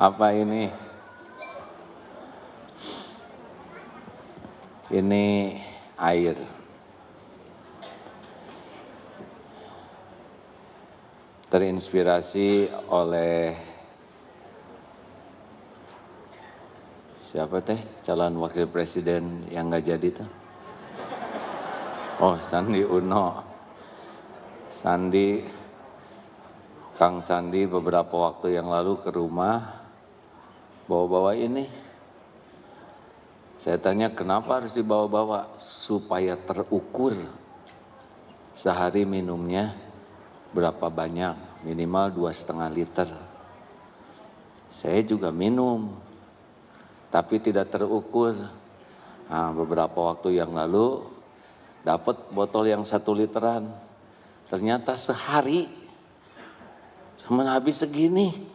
Apa ini? Ini air. Terinspirasi oleh siapa teh calon wakil presiden yang nggak jadi tuh? Oh, Sandi Uno. Kang Sandi beberapa waktu yang lalu ke rumah bawa-bawa ini. Saya tanya kenapa harus dibawa-bawa? Supaya terukur sehari minumnya berapa banyak, minimal 2,5 liter. Saya juga minum, tapi tidak terukur. Nah, beberapa waktu yang lalu dapat botol yang 1 literan. Ternyata sehari cuma habis segini.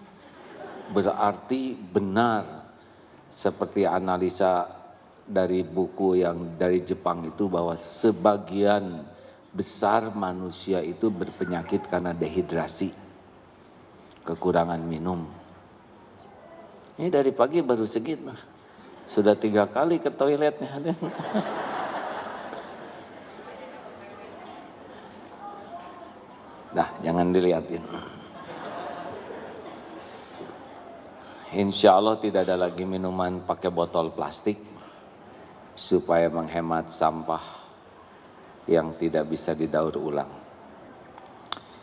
Berarti benar seperti analisa dari buku yang dari Jepang itu bahwa sebagian besar manusia itu berpenyakit karena dehidrasi, kekurangan minum. Ini dari pagi baru segitu, sudah 3 kali ke toiletnya. Nah, jangan dilihatin. Insya Allah tidak ada lagi minuman pakai botol plastik supaya menghemat sampah yang tidak bisa didaur ulang.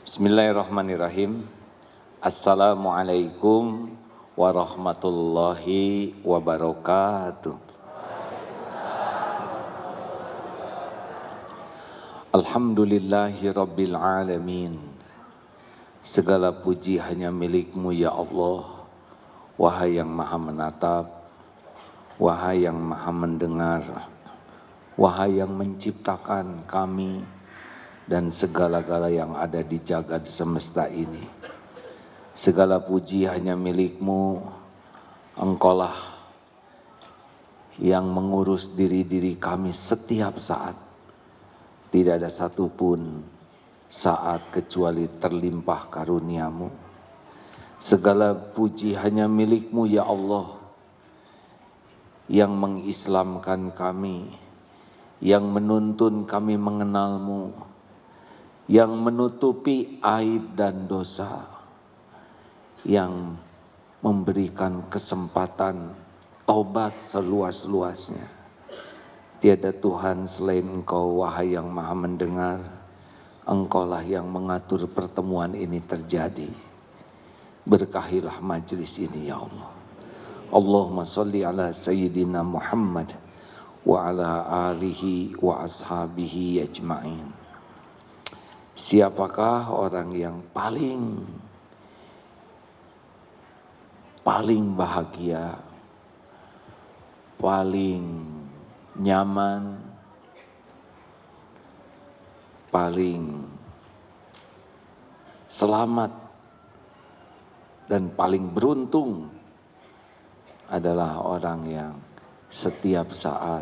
Bismillahirrahmanirrahim. Assalamualaikum warahmatullahi wabarakatuh. Alhamdulillahi rabbil alamin. Segala puji hanya milik-Mu ya Allah. Wahai yang maha menatap, wahai yang maha mendengar, wahai yang menciptakan kami dan segala-gala yang ada di jagat semesta ini. Segala puji hanya milik-Mu, Engkaulah yang mengurus diri-diri kami setiap saat. Tidak ada satupun saat kecuali terlimpah karunia-Mu. Segala puji hanya milik-Mu ya Allah, yang mengislamkan kami, yang menuntun kami mengenal-Mu, yang menutupi aib dan dosa, yang memberikan kesempatan taubat seluas-luasnya. Tiada Tuhan selain Engkau, wahai yang maha mendengar. Engkaulah yang mengatur pertemuan ini terjadi. Berkahilah majlis ini ya Allah. Allahumma salli ala Sayyidina Muhammad wa ala alihi wa ashabihi ajma'in. Siapakah orang yang paling bahagia, paling nyaman, paling selamat, dan paling beruntung adalah orang yang setiap saat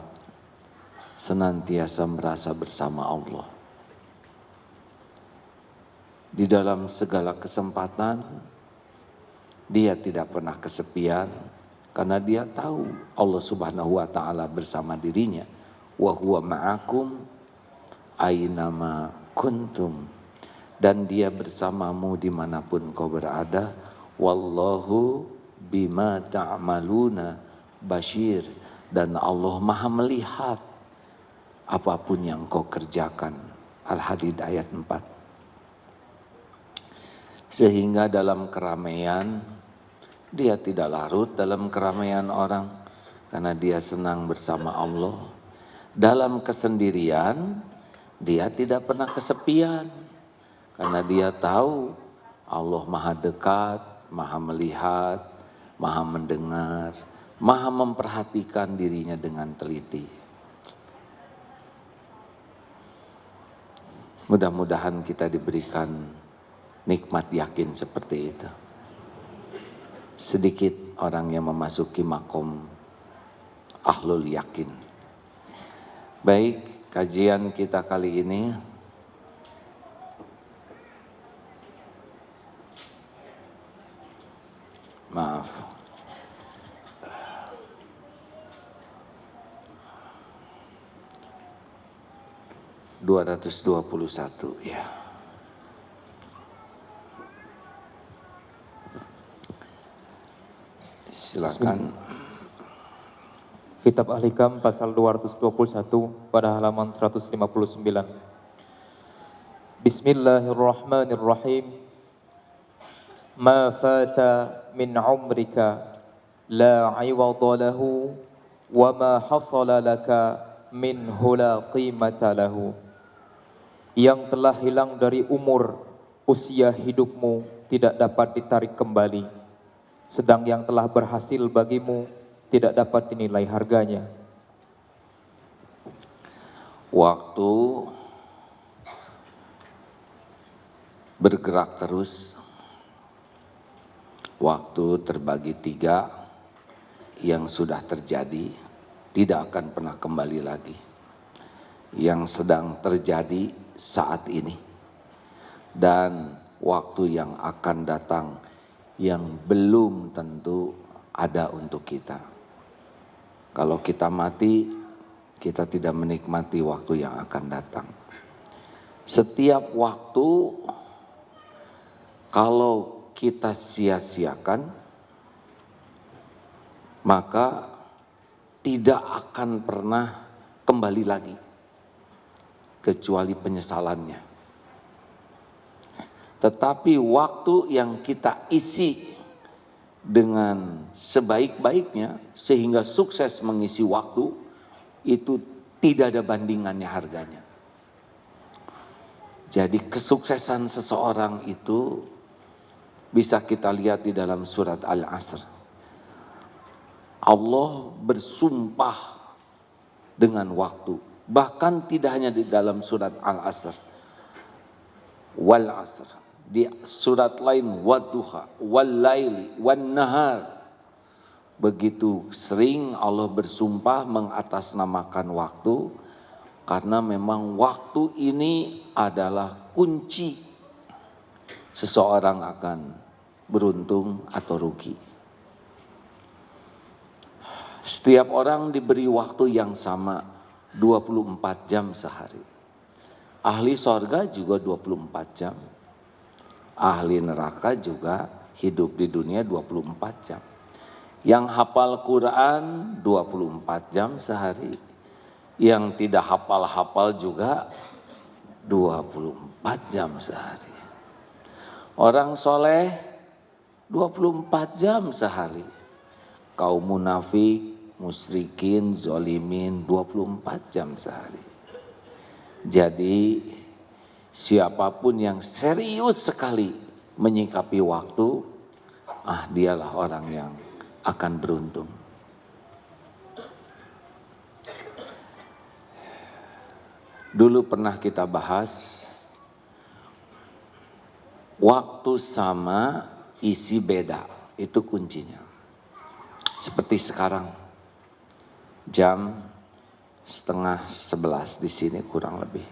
senantiasa merasa bersama Allah. Di dalam segala kesempatan, dia tidak pernah kesepian karena dia tahu Allah Subhanahu wa Ta'ala bersama dirinya. Wa huwa ma'akum aynama kuntum. Dan dia bersamamu dimanapun kau berada. Wallahu bima ta'maluna basyir. Dan Allah maha melihat apapun yang kau kerjakan. Al-Hadid ayat 4. Sehingga dalam keramaian, dia tidak larut dalam keramaian orang, karena dia senang bersama Allah. Dalam kesendirian, dia tidak pernah kesepian, karena dia tahu Allah maha dekat, maha melihat, maha mendengar, maha memperhatikan dirinya dengan teliti. Mudah-mudahan kita diberikan nikmat yakin seperti itu. Sedikit orang yang memasuki makom ahlul yakin. Baik, kajian kita kali ini maaf, 221 ya. Silakan. Kitab Al-Hikam pasal 221 pada halaman 159. Bismillahirrahmanirrahim. Ma fata min umrika la 'iwada lahu wa ma hasala laka minhu la qimata lahu. Yang telah hilang dari umur, usia hidupmu tidak dapat ditarik kembali, sedang yang telah berhasil bagimu tidak dapat dinilai harganya. Waktu bergerak terus, waktu terbagi 3, yang sudah terjadi tidak akan pernah kembali lagi, yang sedang terjadi saat ini, dan waktu yang akan datang yang belum tentu ada untuk kita. Kalau kita mati, kita tidak menikmati waktu yang akan datang. Setiap waktu kalau kita sia-siakan, maka tidak akan pernah kembali lagi, kecuali penyesalannya. Tetapi waktu yang kita isi dengan sebaik-baiknya sehingga sukses mengisi waktu, itu tidak ada bandingannya harganya. Jadi kesuksesan seseorang itu bisa kita lihat di dalam surat Al-Asr. Allah bersumpah dengan waktu, bahkan tidak hanya di dalam surat Al-Asr, wal asr, di surat lain wadduha, wal laili, wan nahar. Begitu sering Allah bersumpah mengatasnamakan waktu, karena memang waktu ini adalah kunci seseorang akan beruntung atau rugi. Setiap orang diberi waktu yang sama, 24 jam sehari. Ahli sorga juga 24 jam. Ahli neraka juga hidup di dunia 24 jam. Yang hafal Quran 24 jam sehari. Yang tidak hafal-hafal juga 24 jam sehari. Orang soleh 24 jam sehari. Kaum munafik, musyrikin, zolimin 24 jam sehari. Jadi siapapun yang serius sekali menyikapi waktu, dialah orang yang akan beruntung. Dulu pernah kita bahas, waktu sama, isi beda, itu kuncinya. Seperti sekarang, jam 10:30 di sini kurang lebih.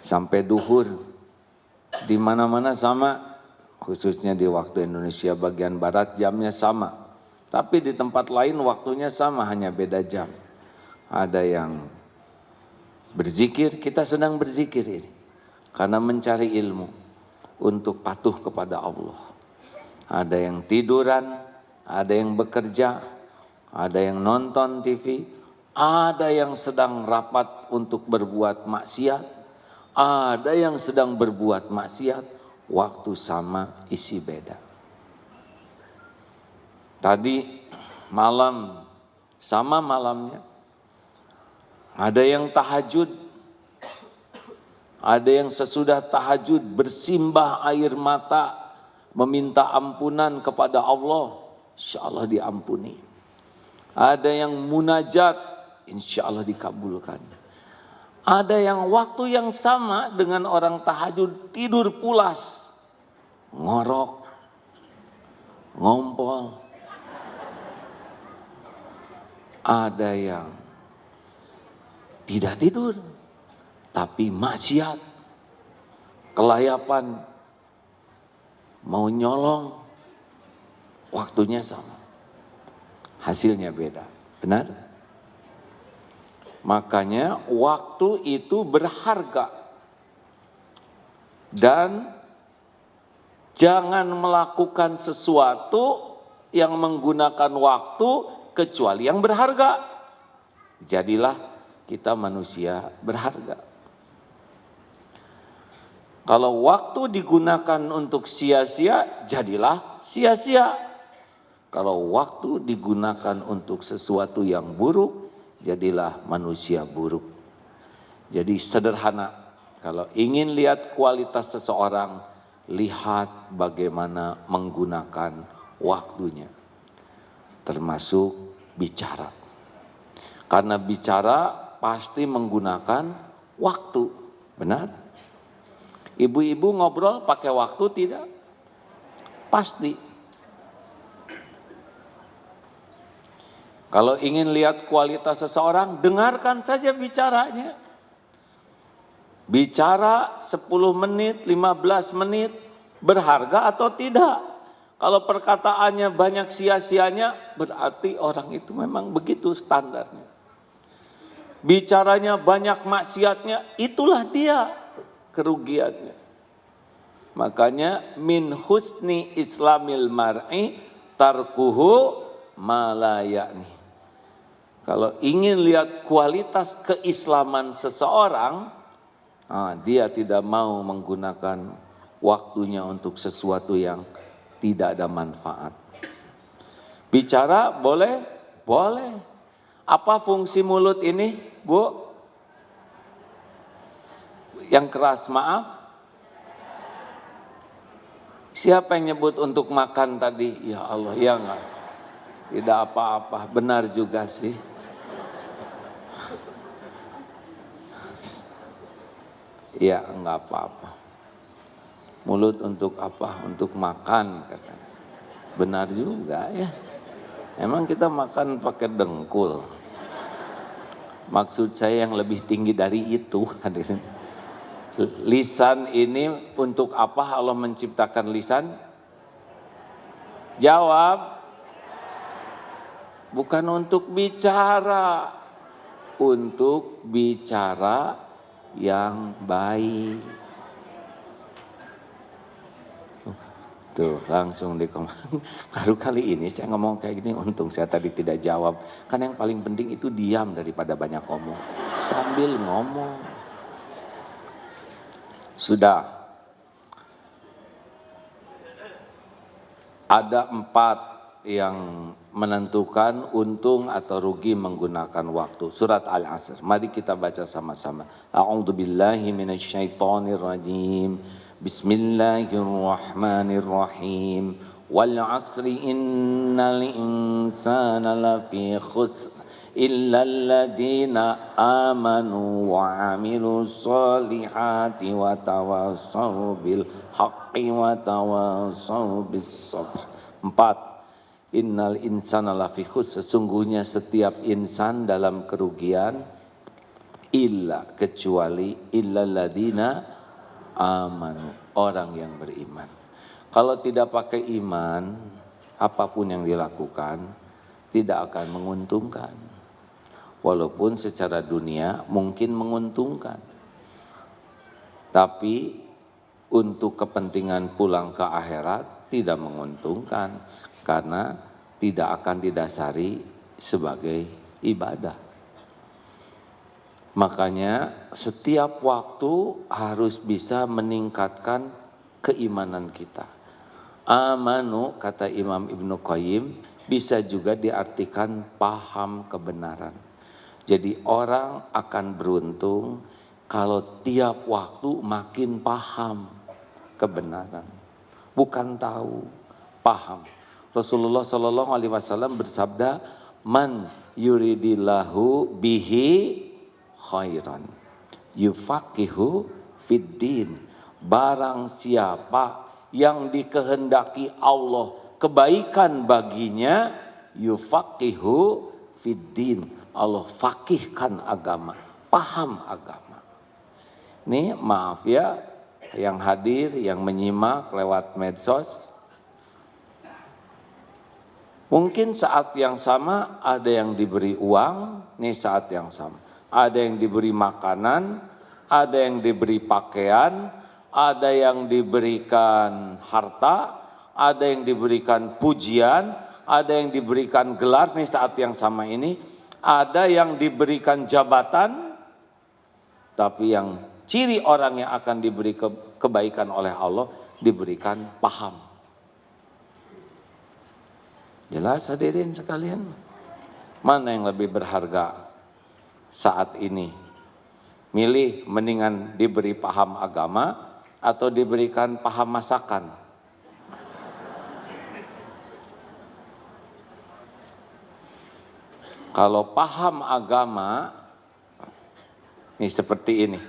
Sampai duhur, di mana-mana sama, khususnya di waktu Indonesia bagian Barat jamnya sama. Tapi di tempat lain waktunya sama, hanya beda jam. Ada yang berzikir, kita sedang berzikir ini. Karena mencari ilmu untuk patuh kepada Allah. Ada yang tiduran, ada yang bekerja, ada yang nonton TV, ada yang sedang rapat untuk berbuat maksiat, ada yang sedang berbuat maksiat, waktu sama, isi beda. Tadi malam sama malamnya, ada yang tahajud, ada yang sesudah tahajud bersimbah air mata, meminta ampunan kepada Allah, insya Allah diampuni. Ada yang munajat, insya Allah dikabulkan. Ada yang waktu yang sama dengan orang tahajud tidur pulas, ngorok, ngompol. Ada yang tidak tidur, tapi maksiat, kelayapan, mau nyolong, waktunya sama, hasilnya beda. Benar? Makanya waktu itu berharga. Dan jangan melakukan sesuatu yang menggunakan waktu kecuali yang berharga. Jadilah kita manusia berharga. Kalau waktu digunakan untuk sia-sia, jadilah sia-sia. Kalau waktu digunakan untuk sesuatu yang buruk, jadilah manusia buruk. Jadi sederhana. Kalau ingin lihat kualitas seseorang, lihat bagaimana menggunakan waktunya. Termasuk bicara. Karena bicara pasti menggunakan waktu. Benar? Ibu-ibu ngobrol pakai waktu tidak? Pasti. Kalau ingin lihat kualitas seseorang, dengarkan saja bicaranya. Bicara 10 menit, 15 menit, berharga atau tidak? Kalau perkataannya banyak sia-sianya, berarti orang itu memang begitu standarnya. Bicaranya banyak maksiatnya, itulah dia kerugiannya. Makanya min husni islamil mar'i tarkuhu ma la ya'ni. Kalau ingin lihat kualitas keislaman seseorang, dia tidak mau menggunakan waktunya untuk sesuatu yang tidak ada manfaat. Bicara boleh? Boleh. Apa fungsi mulut ini, Bu? Yang keras, maaf. Siapa yang nyebut untuk makan tadi? Ya Allah, ya enggak. Tidak apa-apa, benar juga sih. Ya enggak apa-apa. Mulut untuk apa? Untuk makan katanya. Benar juga ya. Emang kita makan pakai dengkul. Maksud saya yang lebih tinggi dari itu. Lisan ini untuk apa Allah menciptakan lisan? Jawab. Bukan untuk bicara. Untuk bicara yang baik. Tuh langsung baru kali ini saya ngomong kayak gini, untung saya tadi tidak jawab. Kan yang paling penting itu diam daripada banyak ngomong. Sambil ngomong. Sudah. Ada 4 yang menentukan untung atau rugi menggunakan waktu. Surat Al-Asr. Mari kita baca sama-sama. A'udzubillahi minasyaitonirrajim. Bismillahirrahmanirrahim. Wal 'asri innal insana lafi khusr illa alladziina aamanu wa 'amilus shalihati wa tawassaw bil haqqi wa tawassaw bis sabr. 4. Innal insana lafi khusr, sesungguhnya setiap insan dalam kerugian, illa kecuali illalladzina amanu, orang yang beriman. Kalau tidak pakai iman, apapun yang dilakukan tidak akan menguntungkan. Walaupun secara dunia mungkin menguntungkan. Tapi untuk kepentingan pulang ke akhirat tidak menguntungkan. Karena tidak akan didasari sebagai ibadah. Makanya setiap waktu harus bisa meningkatkan keimanan kita. Amanu, kata Imam Ibnu Qayyim, bisa juga diartikan paham kebenaran. Jadi orang akan beruntung kalau tiap waktu makin paham kebenaran. Bukan tahu, paham. Rasulullah Shallallahu Alaihi Wasallam bersabda, "Man yuridillahu bihi khairan, yufaqihu fiddin." Barang siapa yang dikehendaki Allah kebaikan baginya, yufaqihu fiddin. Allah fakihkan agama, paham agama. Nih maaf ya, yang hadir, yang menyimak lewat medsos. Mungkin saat yang sama ada yang diberi uang, nih saat yang sama. Ada yang diberi makanan, ada yang diberi pakaian, ada yang diberikan harta, ada yang diberikan pujian, ada yang diberikan gelar nih saat yang sama ini, ada yang diberikan jabatan, tapi yang ciri orang yang akan diberi kebaikan oleh Allah, diberikan paham. Jelas hadirin sekalian? Mana yang lebih berharga saat ini? Milih mendingan diberi paham agama atau diberikan paham masakan? Kalau paham agama, ini seperti ini.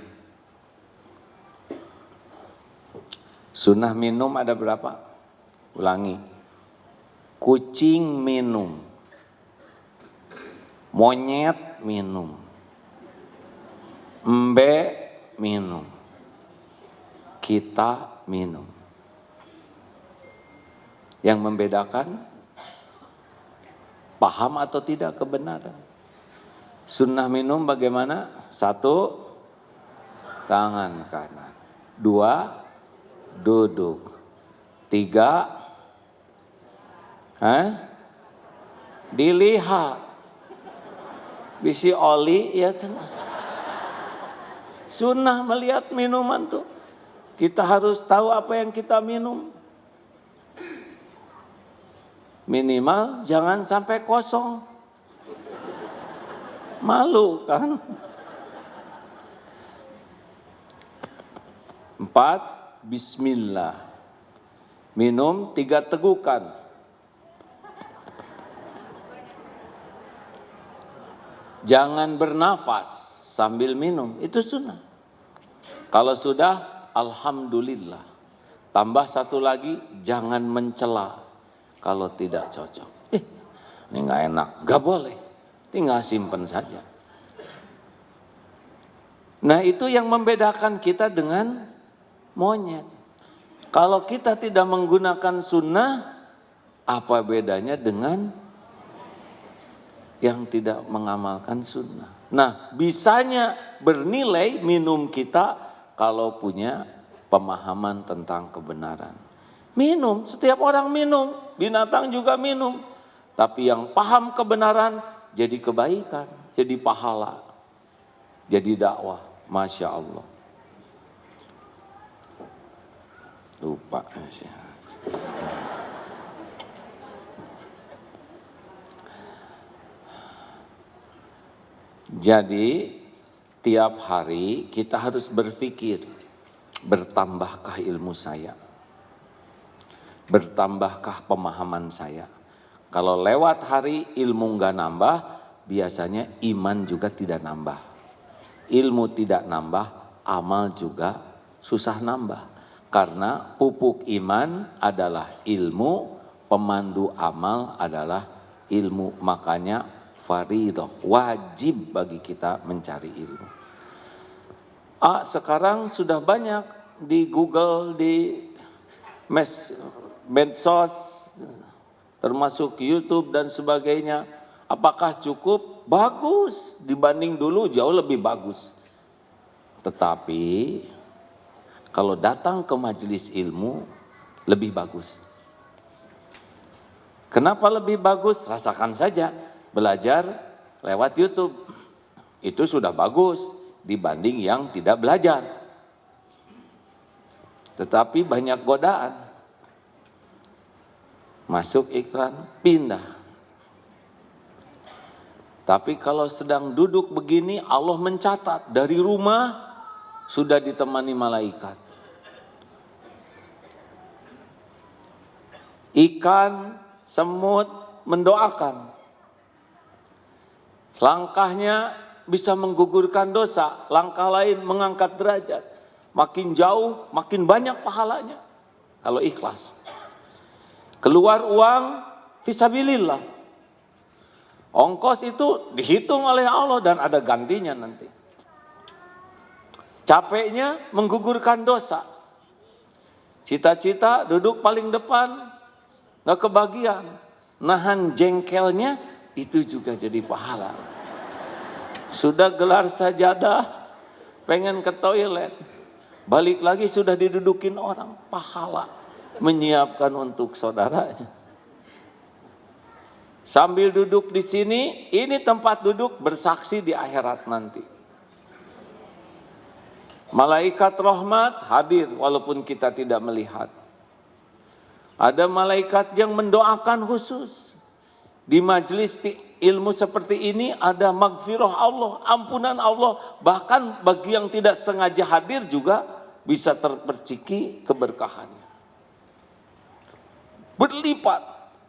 Sunnah minum ada berapa? Ulangi. Kucing minum. Monyet minum. Embe minum. Kita minum. Yang membedakan paham atau tidak kebenaran. Sunnah minum bagaimana? 1, tangan kanan. 2, duduk. 3, dilihat. Bisi oli ya kan. Sunnah melihat minuman tuh. Kita harus tahu apa yang kita minum. Minimal jangan sampai kosong. Malu kan? 4, bismillah. Minum 3 tegukan. Jangan bernafas sambil minum, itu sunnah. Kalau sudah, alhamdulillah. Tambah 1 lagi, jangan mencela kalau tidak cocok. Ini nggak enak, nggak boleh. Tinggal simpen saja. Nah itu yang membedakan kita dengan monyet. Kalau kita tidak menggunakan sunnah, apa bedanya dengan yang tidak mengamalkan sunnah? Nah, bisanya bernilai minum kita kalau punya pemahaman tentang kebenaran. Minum, setiap orang minum, binatang juga minum. Tapi yang paham kebenaran jadi kebaikan, jadi pahala, jadi dakwah. Masya Allah. Lupa. Jadi tiap hari kita harus berpikir, bertambahkah ilmu saya? Bertambahkah pemahaman saya? Kalau lewat hari ilmu nggak nambah, biasanya iman juga tidak nambah. Ilmu tidak nambah, amal juga susah nambah. Karena pupuk iman adalah ilmu, pemandu amal adalah ilmu. Makanya fardhu, wajib bagi kita mencari ilmu. Sekarang sudah banyak di Google, di medsos, termasuk YouTube dan sebagainya. Apakah cukup? Bagus, dibanding dulu jauh lebih bagus. Tetapi kalau datang ke majelis ilmu lebih bagus. Kenapa lebih bagus? Rasakan saja. Belajar lewat YouTube itu sudah bagus dibanding yang tidak belajar. Tetapi banyak godaan. Masuk iklan, pindah. Tapi kalau sedang duduk begini, Allah mencatat dari rumah sudah ditemani malaikat. Ikan, semut mendoakan. Langkahnya bisa menggugurkan dosa, langkah lain mengangkat derajat. Makin jauh, makin banyak pahalanya kalau ikhlas. Keluar uang, fisabilillah. Ongkos itu dihitung oleh Allah dan ada gantinya nanti. Capeknya menggugurkan dosa. Cita-cita duduk paling depan, gak kebagian. Nahan jengkelnya itu juga jadi pahala. Sudah gelar sajadah, pengen ke toilet, balik lagi sudah didudukin orang, pahala menyiapkan untuk saudaranya. Sambil duduk di sini, ini tempat duduk bersaksi di akhirat nanti. Malaikat rahmat hadir walaupun kita tidak melihat. Ada malaikat yang mendoakan khusus. Di majelis ilmu seperti ini ada magfirah Allah, ampunan Allah. Bahkan bagi yang tidak sengaja hadir juga bisa terperciki keberkahannya. Berlipat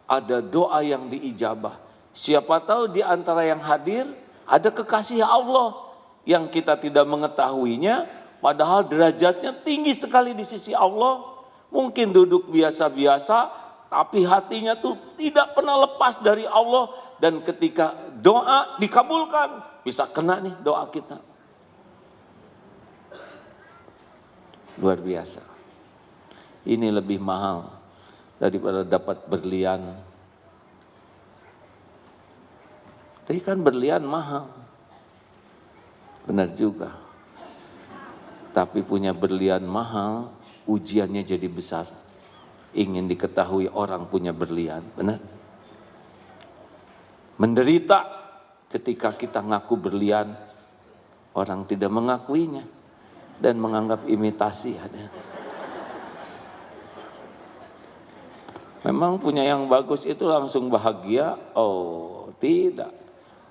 ada doa yang diijabah. Siapa tahu di antara yang hadir ada kekasih Allah yang kita tidak mengetahuinya, padahal derajatnya tinggi sekali di sisi Allah. Mungkin duduk biasa-biasa, tapi hatinya tuh tidak pernah lepas dari Allah. Dan ketika doa dikabulkan, bisa kena nih doa kita. Luar biasa. Ini lebih mahal daripada dapat berlian. Tapi kan berlian mahal. Benar juga. Tapi punya berlian mahal, ujiannya jadi besar. Ingin diketahui orang punya berlian, benar? Menderita ketika kita ngaku berlian, orang tidak mengakuinya dan menganggap imitasi. Memang punya yang bagus itu langsung bahagia? Oh, tidak.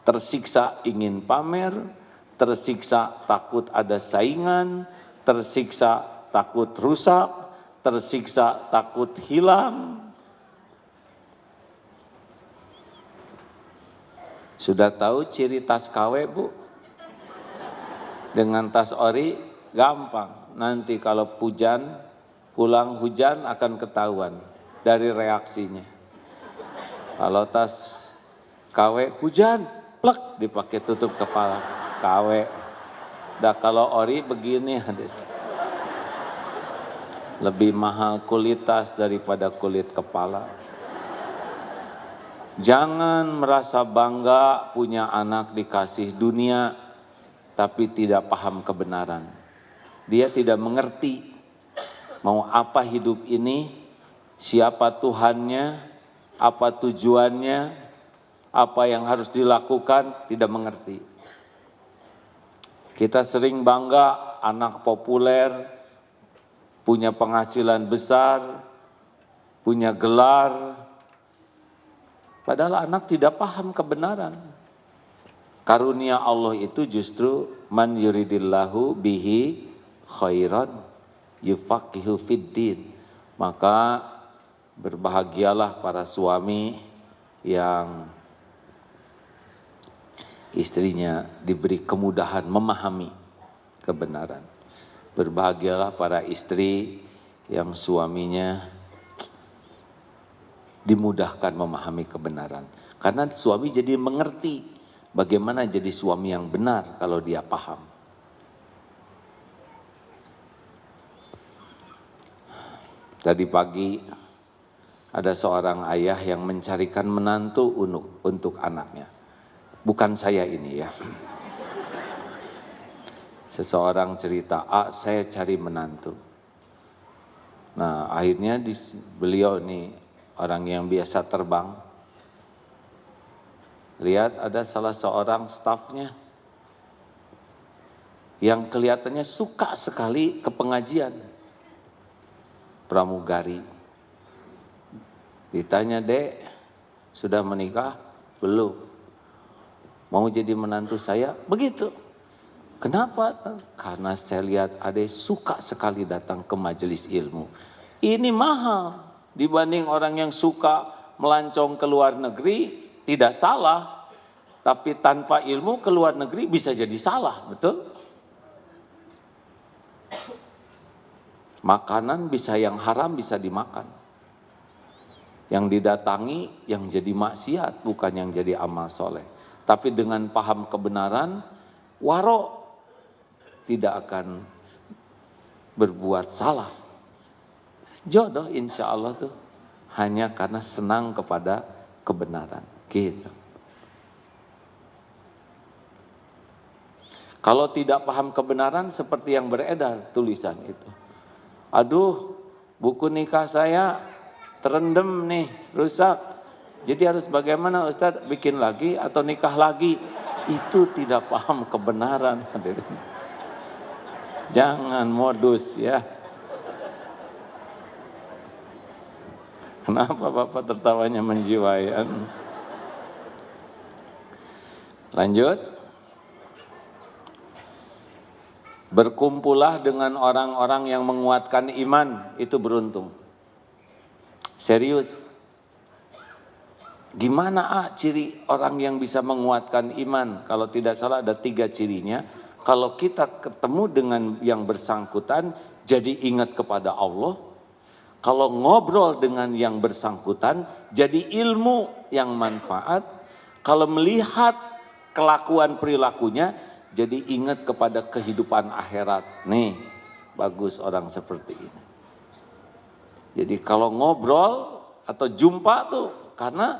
Tersiksa ingin pamer, tersiksa takut ada saingan, tersiksa takut rusak, tersiksa takut hilang. Sudah tahu ciri tas KW, Bu? Dengan tas ori gampang. Nanti kalau hujan, pulang hujan akan ketahuan dari reaksinya. Kalau tas KW hujan, plek dipakai tutup kepala. KW. Dah kalau ori begini hadir. Lebih mahal kulit tas daripada kulit kepala. Jangan merasa bangga punya anak dikasih dunia, tapi tidak paham kebenaran. Dia tidak mengerti mau apa hidup ini, siapa Tuhannya, apa tujuannya, apa yang harus dilakukan, tidak mengerti. Kita sering bangga anak populer, punya penghasilan besar, punya gelar, padahal anak tidak paham kebenaran. Karunia Allah itu justru man yuridillahu bihi khairan yufaqihu fiddin. Maka berbahagialah para suami yang istrinya diberi kemudahan memahami kebenaran. Berbahagialah para istri yang suaminya dimudahkan memahami kebenaran. Karena suami jadi mengerti bagaimana jadi suami yang benar kalau dia paham. Tadi pagi ada seorang ayah yang mencarikan menantu untuk anaknya. Bukan saya ini ya. Seseorang cerita, saya cari menantu. Nah akhirnya beliau nih orang yang biasa terbang. Lihat ada salah seorang stafnya yang kelihatannya suka sekali ke pengajian. Pramugari. Ditanya, Dek, sudah menikah? Belum. Mau jadi menantu saya? Begitu. Kenapa? Karena saya lihat adek suka sekali datang ke majelis ilmu. Ini mahal dibanding orang yang suka melancong ke luar negeri, tidak salah. Tapi tanpa ilmu ke luar negeri bisa jadi salah, betul? Makanan bisa yang haram bisa dimakan. Yang didatangi yang jadi maksiat, bukan yang jadi amal soleh. Tapi dengan paham kebenaran, waro tidak akan berbuat salah. Jodoh insya Allah tuh hanya karena senang kepada kebenaran. Gitu. Kalau tidak paham kebenaran seperti yang beredar tulisan itu. Aduh, buku nikah saya terendam nih, rusak. Jadi harus bagaimana Ustadz, bikin lagi atau nikah lagi? Itu tidak paham kebenaran. Jangan modus ya. Kenapa Bapak tertawanya menjiwai? Lanjut. Berkumpullah dengan orang-orang yang menguatkan iman, itu beruntung. Serius. Gimana ciri orang yang bisa menguatkan iman? Kalau tidak salah ada 3 cirinya. Kalau kita ketemu dengan yang bersangkutan, jadi ingat kepada Allah. Kalau ngobrol dengan yang bersangkutan, jadi ilmu yang manfaat. Kalau melihat kelakuan perilakunya, jadi ingat kepada kehidupan akhirat. Nih, bagus orang seperti ini. Jadi kalau ngobrol atau jumpa tuh, karena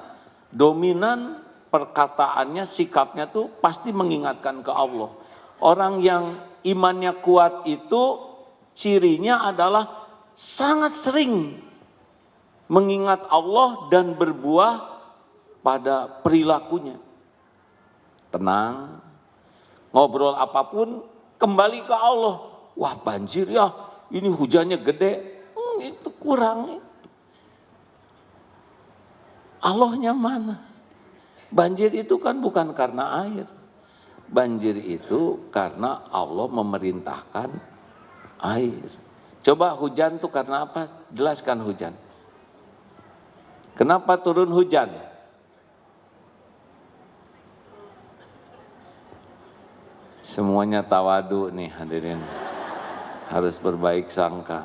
dominan perkataannya, sikapnya tuh pasti mengingatkan ke Allah. Orang yang imannya kuat itu cirinya adalah sangat sering mengingat Allah dan berbuah pada perilakunya. Tenang, ngobrol apapun kembali ke Allah. Wah banjir ya, ini hujannya gede, itu kurang. Allahnya mana? Banjir itu kan bukan karena air. Banjir itu karena Allah memerintahkan air. Coba hujan itu karena apa? Jelaskan hujan. Kenapa turun hujan? Semuanya tawadu nih hadirin. Harus berbaik sangka.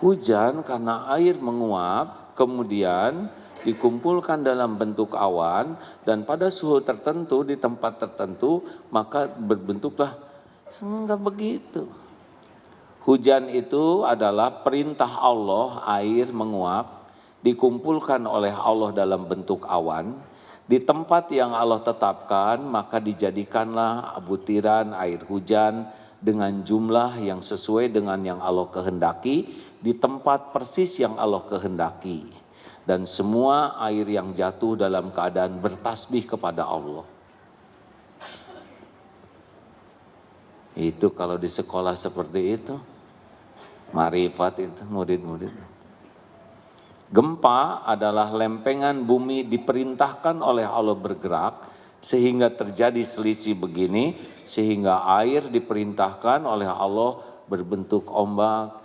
Hujan karena air menguap, kemudian dikumpulkan dalam bentuk awan, dan pada suhu tertentu di tempat tertentu, maka berbentuklah. Enggak begitu. Hujan itu adalah perintah Allah, air menguap, dikumpulkan oleh Allah dalam bentuk awan, di tempat yang Allah tetapkan, maka dijadikanlah butiran air hujan dengan jumlah yang sesuai dengan yang Allah kehendaki, di tempat persis yang Allah kehendaki. Dan semua air yang jatuh dalam keadaan bertasbih kepada Allah. Itu kalau di sekolah seperti itu, marifat itu murid-murid. Gempa adalah lempengan bumi diperintahkan oleh Allah bergerak sehingga terjadi selisih begini, sehingga air diperintahkan oleh Allah berbentuk ombak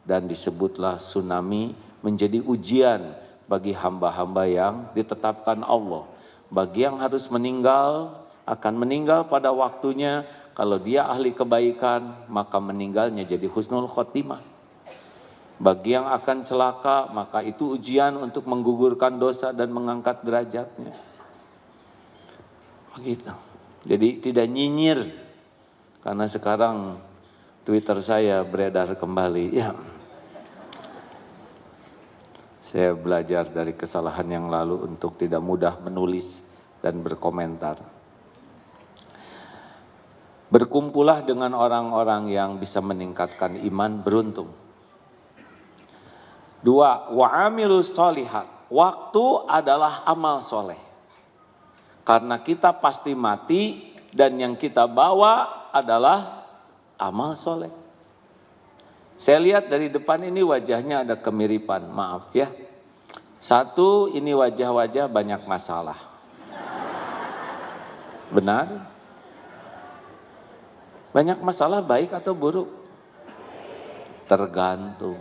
dan disebutlah tsunami, menjadi ujian bagi hamba-hamba yang ditetapkan Allah. Bagi yang harus meninggal, akan meninggal pada waktunya. Kalau dia ahli kebaikan, maka meninggalnya jadi husnul khotimah. Bagi yang akan celaka, maka itu ujian untuk menggugurkan dosa dan mengangkat derajatnya. Begitu. Jadi tidak nyinyir. Karena sekarang Twitter saya beredar kembali. Ya, saya belajar dari kesalahan yang lalu untuk tidak mudah menulis dan berkomentar. Berkumpullah dengan orang-orang yang bisa meningkatkan iman, beruntung. 2, wa'amilus sholihat. Waktu adalah amal soleh. Karena kita pasti mati dan yang kita bawa adalah amal soleh. Saya lihat dari depan ini wajahnya ada kemiripan, maaf ya. 1, ini wajah-wajah banyak masalah. Benar? Banyak masalah baik atau buruk? Tergantung.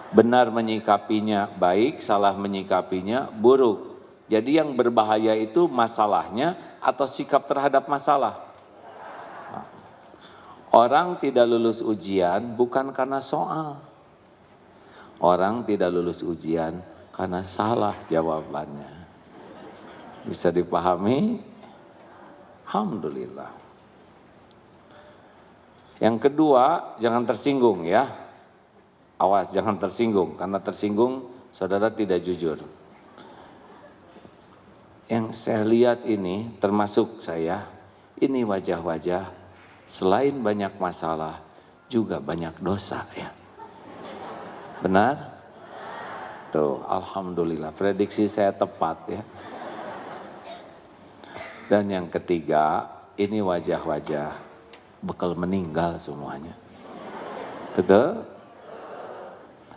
Benar menyikapinya baik, salah menyikapinya buruk. Jadi yang berbahaya itu masalahnya atau sikap terhadap masalah. Orang tidak lulus ujian bukan karena soal. Orang tidak lulus ujian karena salah jawabannya. Bisa dipahami? Alhamdulillah. Yang kedua, jangan tersinggung ya. Awas, jangan tersinggung, karena tersinggung saudara tidak jujur. Yang saya lihat ini, termasuk saya, Ini wajah-wajah selain banyak masalah juga banyak dosa ya. Benar? Tuh, alhamdulillah prediksi saya tepat ya. Dan yang ketiga, ini wajah-wajah bakal meninggal semuanya. Betul?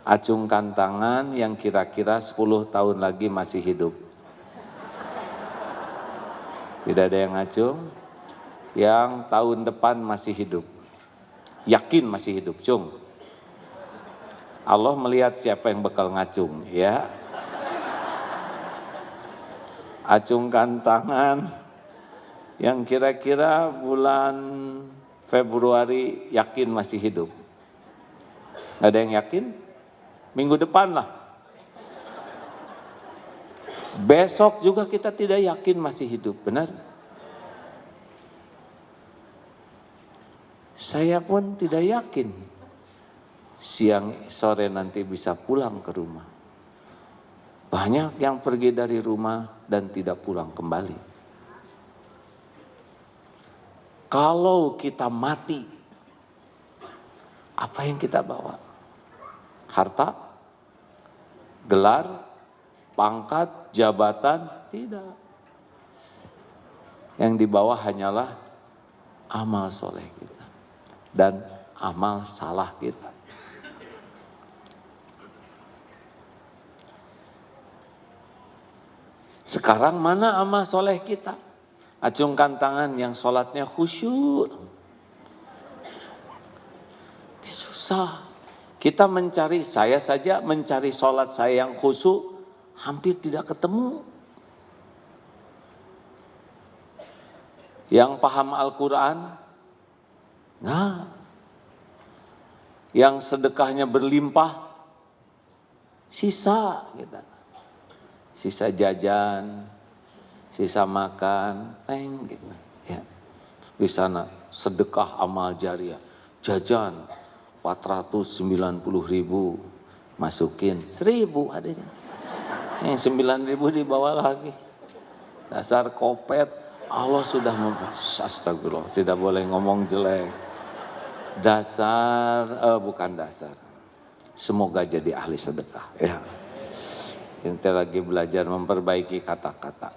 Acungkan tangan yang kira-kira 10 tahun lagi masih hidup. Tidak ada yang acung? Yang tahun depan masih hidup. Yakin masih hidup, cung. Allah melihat siapa yang bakal ngacung, ya. Acungkan tangan yang kira-kira bulan Februari yakin masih hidup. Ada yang yakin? Minggu depan lah. Besok juga kita tidak yakin masih hidup, benar? Saya pun tidak yakin siang sore nanti bisa pulang ke rumah. Banyak yang pergi dari rumah dan tidak pulang kembali. Kalau kita mati, apa yang kita bawa? Harta? Gelar? Pangkat? Jabatan? Tidak. Yang dibawa hanyalah amal soleh kita dan amal salah kita. Sekarang mana amal soleh kita? Acungkan tangan yang sholatnya khusyuk. Susah. Kita mencari, saya saja mencari sholat saya yang khusyuk hampir tidak ketemu. Yang paham Al-Quran, nah. Yang sedekahnya berlimpah, sisa kita. Sisa jajan, sisa makan, gitu. Ya. Di sana sedekah amal jariah, jajan 490.000, masukin 1.000 adanya. Yang 9.000 dibawa lagi. Dasar kopet, Allah sudah astagfirullah, tidak boleh ngomong jelek. Bukan dasar. Semoga jadi ahli sedekah. Ya. Kita lagi belajar memperbaiki kata-kata.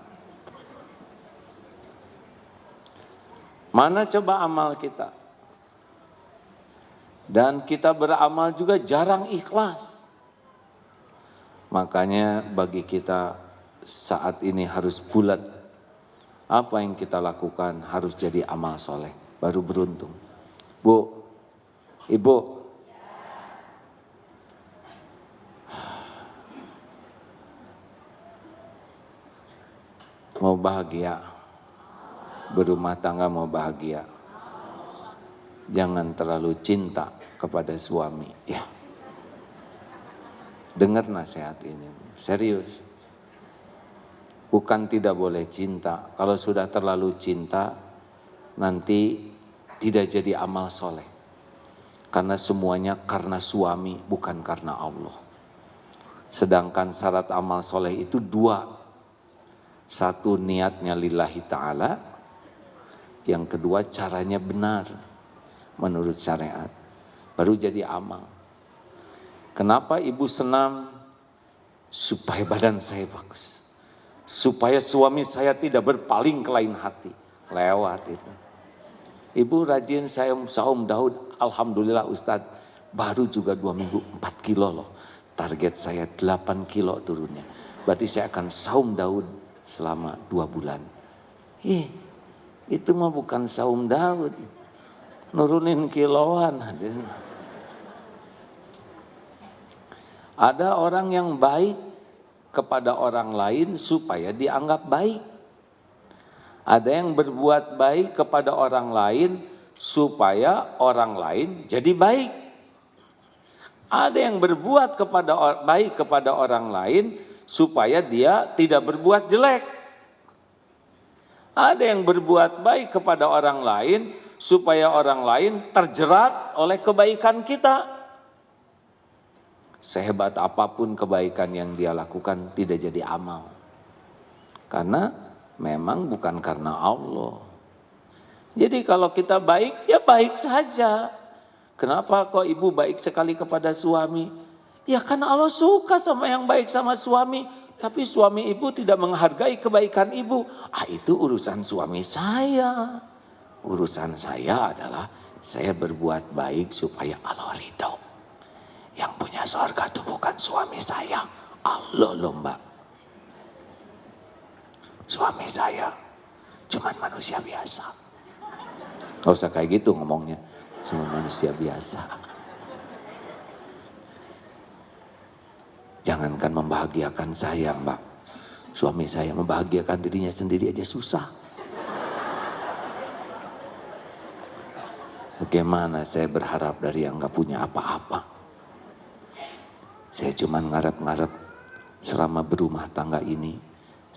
Mana coba amal kita? Dan kita beramal juga jarang ikhlas. Makanya bagi kita saat ini harus bulat. Apa yang kita lakukan harus jadi amal soleh. Baru beruntung. Bu, Ibu. Mau bahagia. Berumah tangga mau bahagia. Jangan terlalu cinta kepada suami. Ya. Dengar nasihat ini. Serius. Bukan tidak boleh cinta. Kalau sudah terlalu cinta, nanti tidak jadi amal soleh. Karena semuanya karena suami, bukan karena Allah. Sedangkan syarat amal soleh itu 2. Satu, niatnya lillahi ta'ala. Yang kedua, caranya benar menurut syariat. Baru jadi amal. Kenapa ibu senam? Supaya badan saya bagus. Supaya suami saya tidak berpaling ke lain hati. Lewat itu. Ibu rajin saya saum Daud. Alhamdulillah Ustadz. Baru juga 2 minggu 4 kilo loh. Target saya 8 kilo turunnya. Berarti saya akan saum Daud selama 2 bulan. Itu mah bukan saum Daud. Nurunin kiloan. Ada orang yang baik kepada orang lain supaya dianggap baik. Ada yang berbuat baik kepada orang lain supaya orang lain jadi baik. Ada yang berbuat baik kepada orang lain supaya dia tidak berbuat jelek. Ada yang berbuat baik kepada orang lain supaya orang lain terjerat oleh kebaikan kita. Sehebat apapun kebaikan yang dia lakukan tidak jadi amal. Karena memang bukan karena Allah. Jadi kalau kita baik, ya baik saja. Kenapa kok ibu baik sekali kepada suami? Ya karena Allah suka sama yang baik sama suami. Tapi suami ibu tidak menghargai kebaikan ibu. Itu urusan suami saya. Urusan saya adalah saya berbuat baik supaya Allah ridho. Yang punya surga itu bukan suami saya. Allah loh mbak. Suami saya cuman manusia biasa. Gak usah kayak gitu ngomongnya. Semua manusia biasa. Jangankan membahagiakan saya mbak. Suami saya membahagiakan dirinya sendiri aja susah. Bagaimana saya berharap dari yang gak punya apa-apa. Saya cuma ngarep-ngarep selama berumah tangga ini.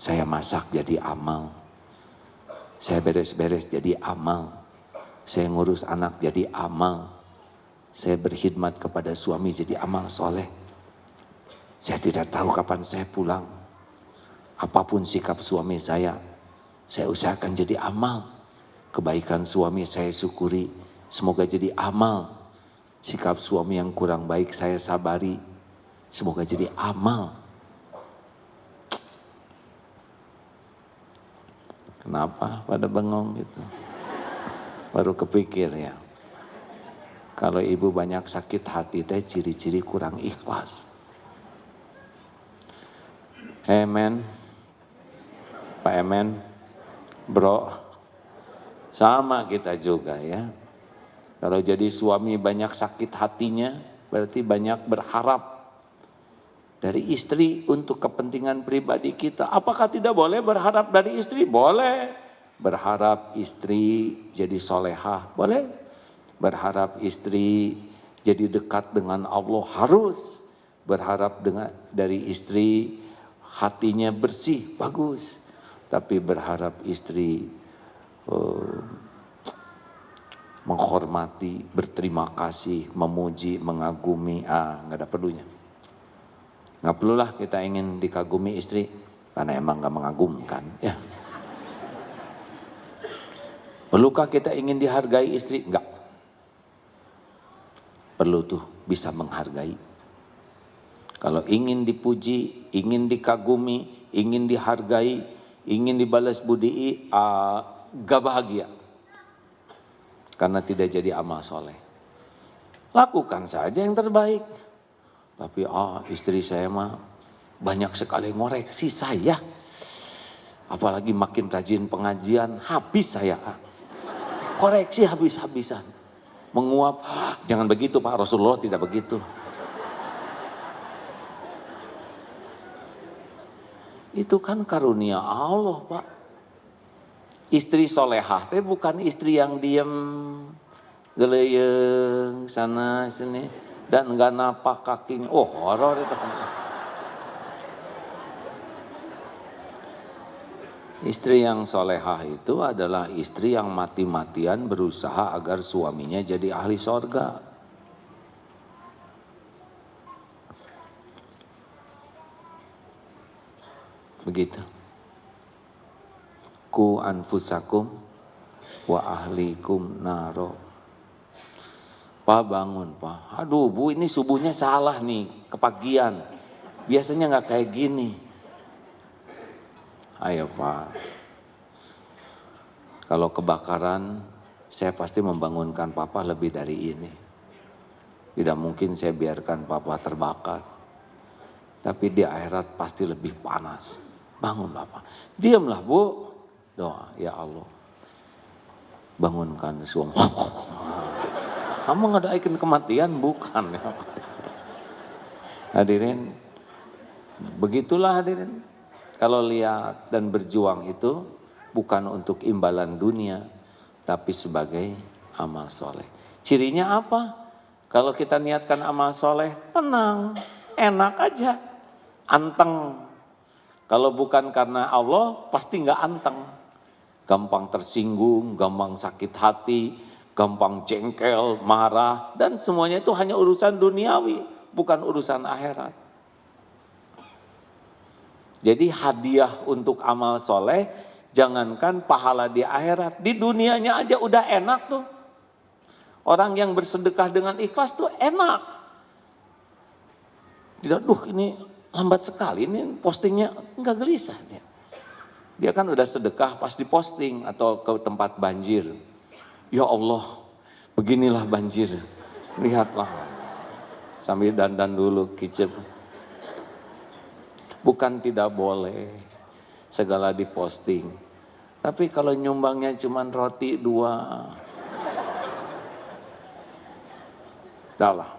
Saya masak jadi amal. Saya beres-beres jadi amal. Saya ngurus anak jadi amal. Saya berkhidmat kepada suami jadi amal soleh. Saya tidak tahu kapan saya pulang. Apapun sikap suami saya usahakan jadi amal. Kebaikan suami saya syukuri, semoga jadi amal. Sikap suami yang kurang baik saya sabari, semoga jadi amal. Kenapa pada bengong gitu? Baru kepikir ya. Kalau ibu banyak sakit hati teh ciri-ciri kurang ikhlas. Men, Pak Emen, bro, sama kita juga ya. Kalau jadi suami banyak sakit hatinya, berarti banyak berharap dari istri untuk kepentingan pribadi kita. Apakah tidak boleh berharap dari istri? Boleh. Berharap istri jadi solehah, boleh. Berharap istri jadi dekat dengan Allah, harus. Berharap dari istri hatinya bersih, bagus. Tapi berharap istri menghormati, berterima kasih, memuji, mengagumi, nggak ada perlunya. Nggak perlulah kita ingin dikagumi istri, karena emang nggak mengagumkan, ya. Perlukah kita ingin dihargai istri? Enggak. Perlu tuh bisa menghargai. Kalau ingin dipuji, ingin dikagumi, ingin dihargai, ingin dibalas budi, gak bahagia. Karena tidak jadi amal soleh. Lakukan saja yang terbaik. Tapi istri saya mah banyak sekali ngoreksi saya. Apalagi makin rajin pengajian, habis saya. Koreksi habis-habisan. Menguap, jangan begitu Pak, Rasulullah tidak begitu. Itu kan karunia Allah Pak. Istri solehah, tapi bukan istri yang diem, geleyeng, sana sini, dan enggak napak kakinya. Horor itu kan. Istri yang solehah itu adalah istri yang mati-matian berusaha agar suaminya jadi ahli sorga. Begitu. Ku anfusakum wa ahlikum naro. Pak bangun Pak. Aduh Bu, ini subuhnya salah nih, kepagian. Biasanya nggak kayak gini. Ayo Pak, kalau kebakaran saya pasti membangunkan Papa lebih dari ini. Tidak mungkin saya biarkan Papa terbakar. Tapi di akhirat pasti lebih panas. Bangunlah Pak. Diamlah Bu. Doa, ya Allah. Bangunkan suami. Kamu ngadain kematian? Bukan ya. Hadirin, begitulah hadirin. Kalau lihat dan berjuang itu bukan untuk imbalan dunia, tapi sebagai amal soleh. Cirinya apa? Kalau kita niatkan amal soleh, tenang, enak aja, anteng. Kalau bukan karena Allah, pasti nggak anteng. Gampang tersinggung, gampang sakit hati, gampang jengkel, marah, dan semuanya itu hanya urusan duniawi, bukan urusan akhirat. Jadi hadiah untuk amal soleh Jangankan pahala di akhirat, di dunianya aja udah enak tuh. Orang yang bersedekah dengan ikhlas tuh enak. Tidak, ini lambat sekali, ini postingnya enggak gelisah dia. Dia kan udah sedekah pas diposting atau ke tempat banjir. Ya Allah, beginilah banjir. Lihatlah. Sambil dandan dulu kicep. Bukan tidak boleh segala diposting. Tapi kalau nyumbangnya cuma roti 2. Dah lah.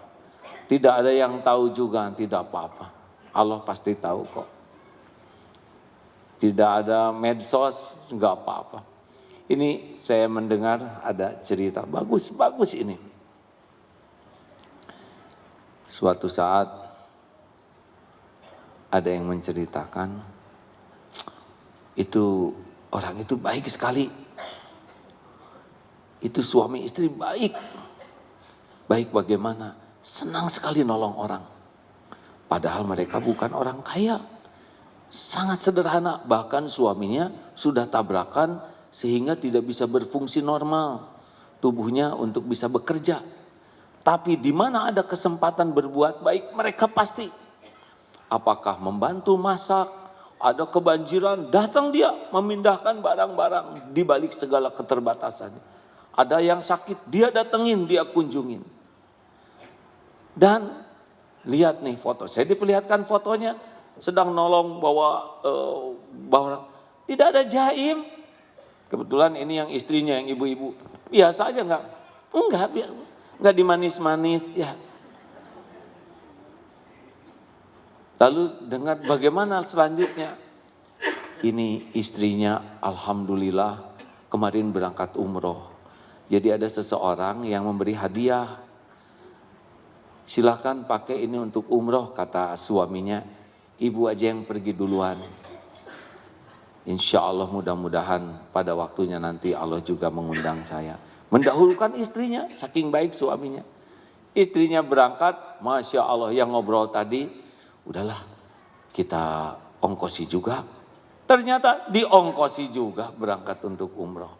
Tidak ada yang tahu juga, tidak apa-apa. Allah pasti tahu kok. Tidak ada medsos, enggak apa-apa. Ini saya mendengar ada cerita, bagus-bagus ini. Suatu saat ada yang menceritakan, itu orang itu baik sekali. Itu suami istri baik. Baik bagaimana? Senang sekali nolong orang. Padahal mereka bukan orang kaya. Sangat sederhana, bahkan suaminya sudah tabrakan sehingga tidak bisa berfungsi normal tubuhnya untuk bisa bekerja. Tapi di mana ada kesempatan berbuat baik, mereka pasti. Apakah membantu masak, ada kebanjiran, datang dia memindahkan barang-barang di balik segala keterbatasannya. Ada yang sakit, dia datengin, dia kunjungin. Dan lihat nih foto, saya diperlihatkan fotonya, sedang nolong bawa tidak ada jaim. Kebetulan ini yang istrinya, yang ibu-ibu. Biasa aja enggak dimanis-manis ya. Lalu dengar bagaimana selanjutnya. Ini istrinya alhamdulillah kemarin berangkat umroh. Jadi ada seseorang yang memberi hadiah. Silakan pakai ini untuk umroh, kata suaminya. Ibu aja yang pergi duluan. Insya Allah mudah-mudahan pada waktunya nanti Allah juga mengundang saya. Mendahulukan istrinya, saking baik suaminya. Istrinya berangkat, Masya Allah yang ngobrol tadi, udahlah kita ongkosi juga. Ternyata diongkosi juga berangkat untuk umroh.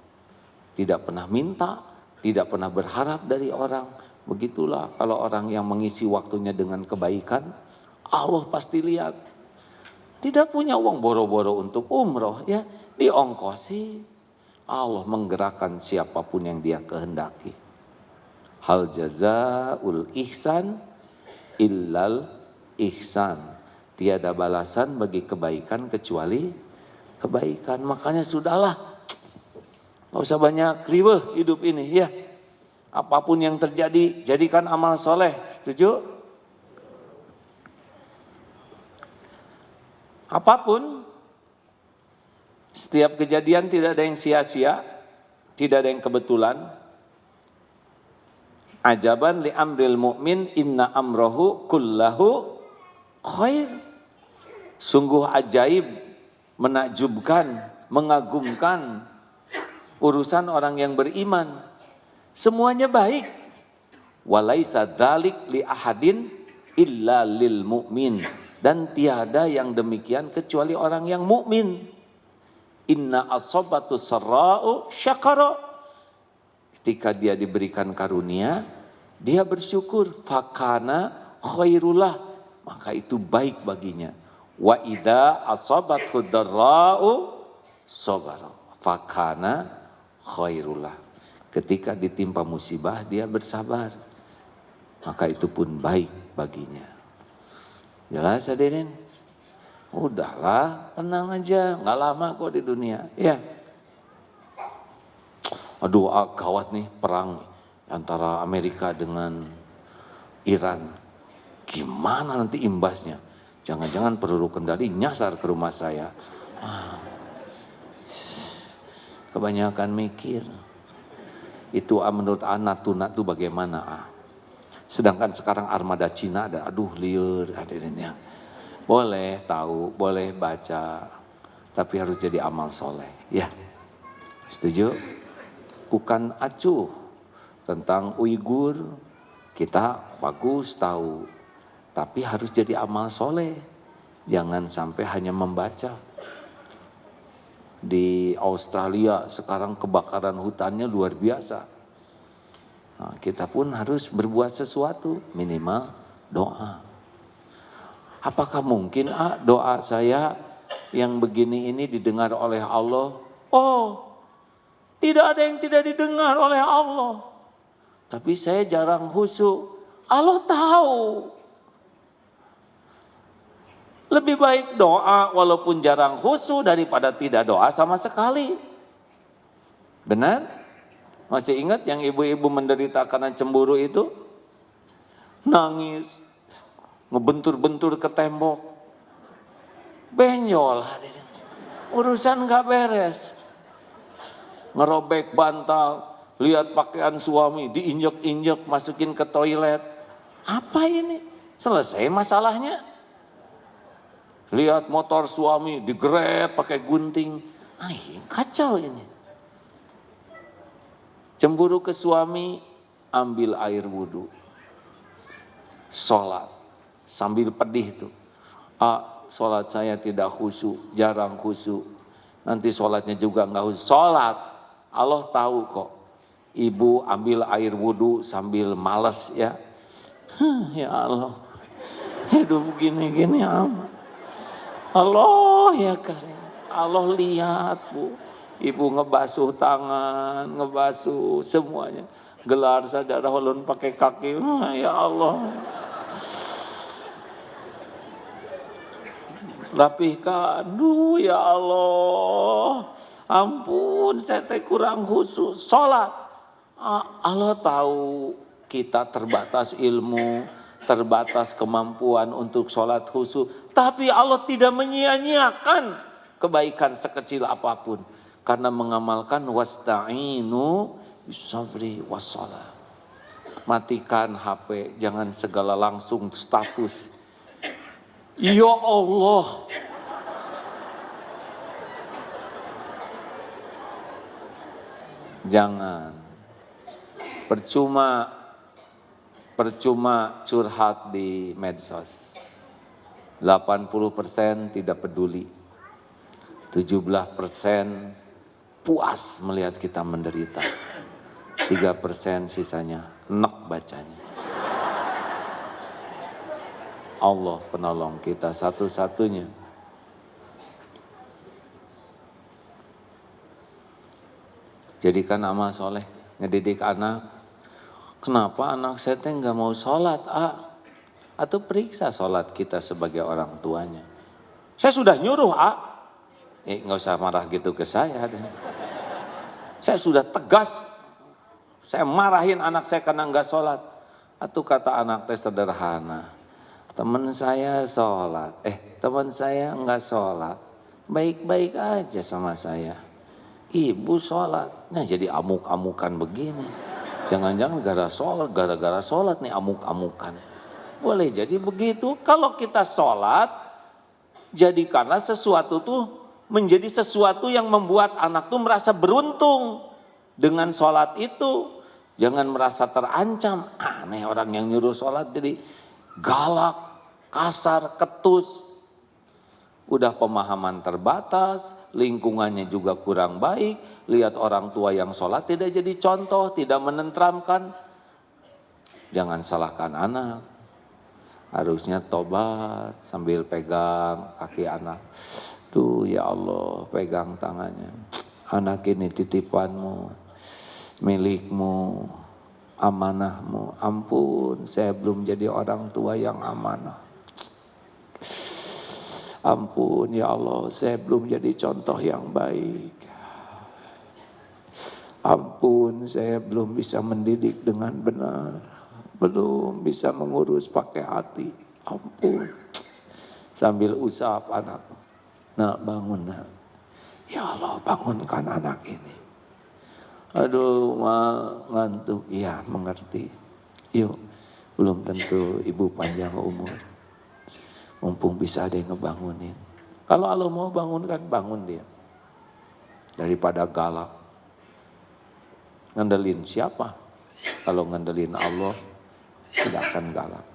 Tidak pernah minta, tidak pernah berharap dari orang. Begitulah kalau orang yang mengisi waktunya dengan kebaikan, Allah pasti lihat. Tidak punya uang boro-boro untuk umroh ya, diongkosi. Allah menggerakkan siapapun yang dia kehendaki. Hal jazaul ihsan illal ihsan. Tiada balasan bagi kebaikan kecuali kebaikan. Makanya sudahlah, gak usah banyak riweh hidup ini ya. Apapun yang terjadi, jadikan amal soleh. Setuju? Apapun, setiap kejadian tidak ada yang sia-sia, tidak ada yang kebetulan. Ajaban li amril mu'min inna amrohu kullahu khair. Sungguh ajaib, menakjubkan, mengagumkan urusan orang yang beriman. Semuanya baik. Walaisa dzalik li ahadin illa lil mu'min. Dan tiada yang demikian kecuali orang yang mukmin. Inna asobatu sarra'u syakara. Ketika dia diberikan karunia, dia bersyukur. Fakana khairullah. Maka itu baik baginya. Wa idza asabathu darra'u sabara. Fakana khairullah. Ketika ditimpa musibah, dia bersabar. Maka itu pun baik baginya. Jelas hadirin? Udahlah, tenang aja. Nggak lama kok di dunia. Ya. Aduh, gawat nih perang antara Amerika dengan Iran. Gimana nanti imbasnya? Jangan-jangan peluru kendali nyasar ke rumah saya. Kebanyakan mikir. Itu menurut Natuna itu bagaimana? Sedangkan sekarang armada Cina ada, aduh liur hadirin ya. Boleh tahu, boleh baca, tapi harus jadi amal soleh. Ya, setuju? Bukan acuh tentang Uighur, kita bagus tahu, tapi harus jadi amal soleh. Jangan sampai hanya membaca. Di Australia sekarang kebakaran hutannya luar biasa. Nah, kita pun harus berbuat sesuatu, minimal doa. Apakah mungkin doa saya yang begini ini didengar oleh Allah? Oh, tidak ada yang tidak didengar oleh Allah. Tapi saya jarang khusyuk. Allah tahu. Lebih baik doa walaupun jarang khusyuk daripada tidak doa sama sekali. Benar? Masih ingat yang ibu-ibu menderita karena cemburu itu? Nangis, ngebentur-bentur ke tembok. Benjol, urusan gak beres. Ngerobek bantal, lihat pakaian suami, diinjek-injek, masukin ke toilet. Apa ini? Selesai masalahnya. Lihat motor suami digeret pakai gunting. Kacau ini. Cemburu ke suami, ambil air wudhu. Sholat. Sambil pedih tuh. Sholat saya tidak khusyuk, jarang khusyuk. Nanti sholatnya juga enggak khusyuk. Sholat. Allah tahu kok. Ibu ambil air wudhu sambil males ya. Ya Allah. Hidup gini-gini amat. Allah ya Karim, Allah lihat Bu, ibu ngebasuh tangan, ngebasuh semuanya, gelar sajadah ulun pakai kaki, ya Allah. Rapihkan, ya Allah, ampun saya kurang khusyuk, sholat. Allah tahu kita terbatas ilmu, terbatas kemampuan untuk sholat khusyuk. Tapi Allah tidak menyia-nyiakan kebaikan sekecil apapun. Karena mengamalkan wasta'inu bisabri wassalah. Matikan HP, jangan segala langsung status. Ya Allah. Jangan. Percuma curhat di medsos. 80% tidak peduli. 17% puas melihat kita menderita. 3% sisanya enak bacanya. Allah penolong kita satu-satunya. Jadikan amal soleh, ngedidik anak. Kenapa anak saya nggak mau sholat, Atau periksa sholat kita sebagai orang tuanya. Saya sudah nyuruh, nggak usah marah gitu ke saya. Saya sudah tegas. Saya marahin anak saya karena nggak sholat. Atau kata anak saya sederhana. Teman saya sholat, teman saya nggak sholat. Baik-baik aja sama saya. Ibu sholat, nah jadi amuk-amukan begini. Jangan-jangan gara-gara sholat nih amuk-amukan. Boleh jadi begitu. Kalau kita sholat, jadikanlah sesuatu tuh menjadi sesuatu yang membuat anak tuh merasa beruntung dengan sholat itu. Jangan merasa terancam. Aneh orang yang nyuruh sholat jadi galak, kasar, ketus. Udah pemahaman terbatas, lingkungannya juga kurang baik. Lihat orang tua yang sholat tidak jadi contoh, tidak menenteramkan. Jangan salahkan anak. Harusnya tobat sambil pegang kaki anak. Duh ya Allah, pegang tangannya. Anak ini titipanmu, milikmu, amanahmu. Ampun, saya belum jadi orang tua yang amanah. Ampun ya Allah, saya belum jadi contoh yang baik. Ampun, saya belum bisa mendidik dengan benar. Belum bisa mengurus pakai hati. Ampun. Sambil usap anak. Nak bangun nak. Ya Allah bangunkan anak ini. Aduh ngantuk. Iya mengerti. Yuk, belum tentu ibu panjang umur. Mumpung bisa ada yang ngebangunin. Kalau Allah mau bangunkan, bangun dia. Daripada galak. Ngandelin siapa? Kalau ngandelin Allah, tidak akan galak.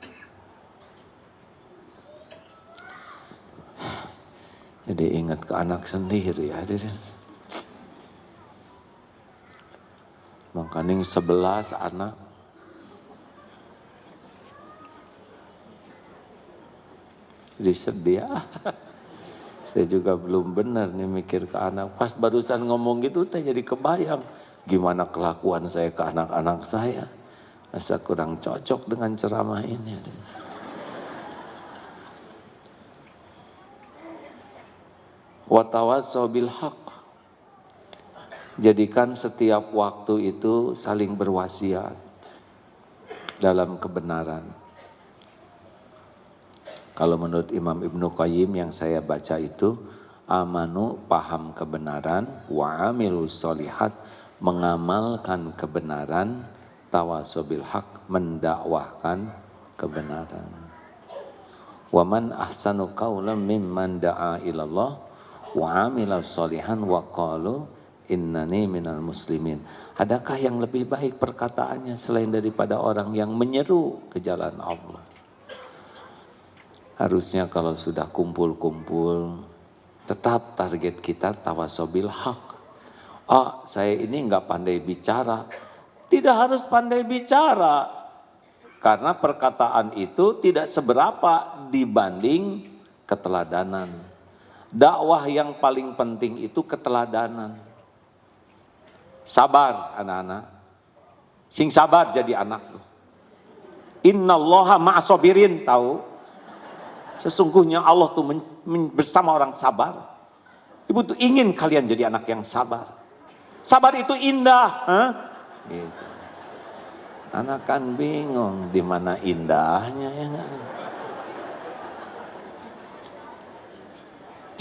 Jadi ingat ke anak sendiri hadirin. Makanya 11 anak. Jadi sedih. Saya juga belum benar nih mikir ke anak. Pas barusan ngomong gitu saya jadi kebayang. Gimana kelakuan saya ke anak-anak saya. Masa kurang cocok dengan ceramah ini. Watawassaw bil haq. Jadikan setiap waktu itu saling berwasiat dalam kebenaran. Kalau menurut Imam Ibnu Qayyim yang saya baca itu, amanu paham kebenaran, wa amilu sholihat mengamalkan kebenaran, tawassaw bil haq mendakwahkan kebenaran. Wa man ahsanu qawlan mimman da'a ilallah wa amila sholihan wa qalu innani minal muslimin. Adakah yang lebih baik perkataannya selain daripada orang yang menyeru ke jalan Allah? Harusnya kalau sudah kumpul-kumpul, tetap target kita tawassaw bil haq. Saya ini enggak pandai bicara. Tidak harus pandai bicara. Karena perkataan itu tidak seberapa dibanding keteladanan. Dakwah yang paling penting itu keteladanan. Sabar anak-anak. Sing sabar jadi anak. Innallaha ma'asobirin, tahu? Sesungguhnya Allah tuh bersama orang sabar. Ibu tuh ingin kalian jadi anak yang sabar. Sabar itu indah. Gitu. Anak kan bingung di mana indahnya ya gak?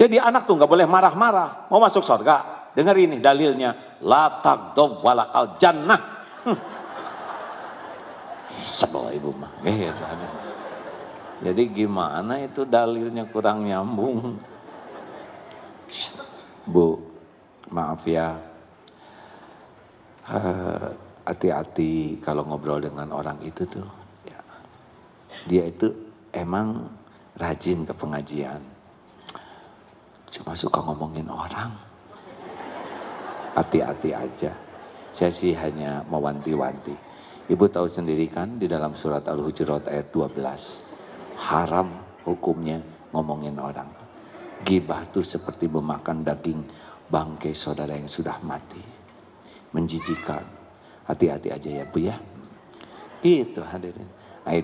Jadi anak tuh nggak boleh marah-marah. Mau masuk surga, dengar ini dalilnya. La taghdab walakal jannah. Sebel ibu mah. Gitu. Jadi gimana itu dalilnya kurang nyambung. Bu, maaf ya. Hati-hati kalau ngobrol dengan orang itu tuh. Ya. Dia itu emang rajin ke pengajian. Cuma suka ngomongin orang. Hati-hati aja. Saya sih hanya mewanti-wanti. Ibu tahu sendiri kan di dalam surat Al-Hujurat ayat 12. Haram hukumnya ngomongin orang. Ghibah itu seperti memakan daging bangkai saudara yang sudah mati. Menjijikan. Hati-hati aja ya Bu ya. Gitu hadirin.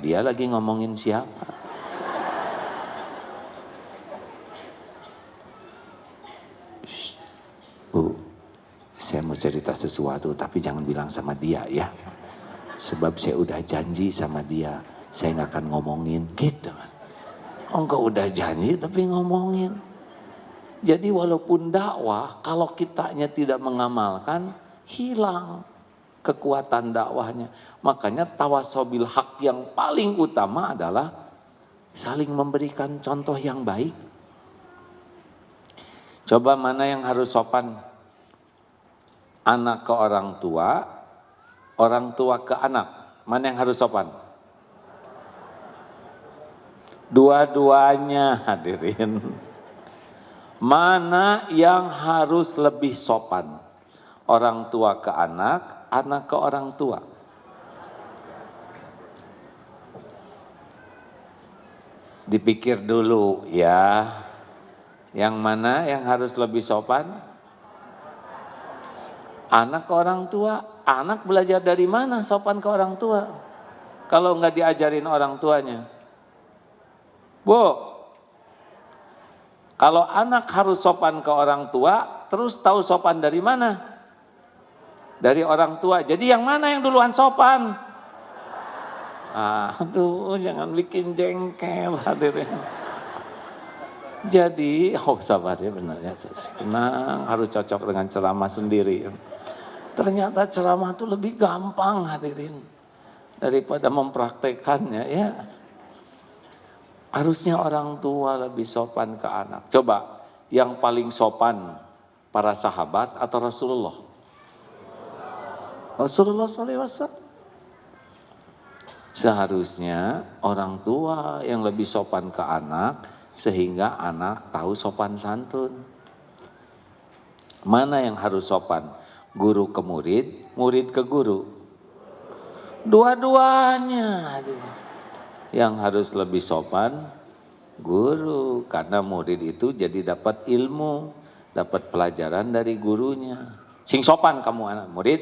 Dia lagi ngomongin siapa? Shh. Bu, saya mau cerita sesuatu tapi jangan bilang sama dia ya. Sebab saya udah janji sama dia. Saya nggak akan ngomongin gitu. Engkau udah janji tapi ngomongin. Jadi walaupun dakwah, kalau kitanya tidak mengamalkan, hilang kekuatan dakwahnya. Makanya tawassaw bil haq yang paling utama adalah saling memberikan contoh yang baik. Coba mana yang harus sopan? Anak ke orang tua ke anak. Mana yang harus sopan? Dua-duanya hadirin. Mana yang harus lebih sopan? Orang tua ke anak, anak ke orang tua. Dipikir dulu ya. Yang mana yang harus lebih sopan? Anak ke orang tua. Anak belajar dari mana sopan ke orang tua? Kalau nggak diajarin orang tuanya. Bu, kalau anak harus sopan ke orang tua, terus tahu sopan dari mana? Dari orang tua. Jadi yang mana yang duluan sopan? Aduh, jangan bikin jengkel hadirin. Jadi, sabar ya benar ya. Tenang, harus cocok dengan ceramah sendiri. Ternyata ceramah itu lebih gampang hadirin. Daripada mempraktekannya ya. Harusnya orang tua lebih sopan ke anak. Coba, yang paling sopan para sahabat atau Rasulullah? Rasulullah SAW. Seharusnya orang tua yang lebih sopan ke anak, sehingga anak tahu sopan santun. Mana yang harus sopan? Guru ke murid, murid ke guru. Dua-duanya. Yang harus lebih sopan guru, karena murid itu jadi dapat ilmu, dapat pelajaran dari gurunya. Sing sopan kamu anak murid,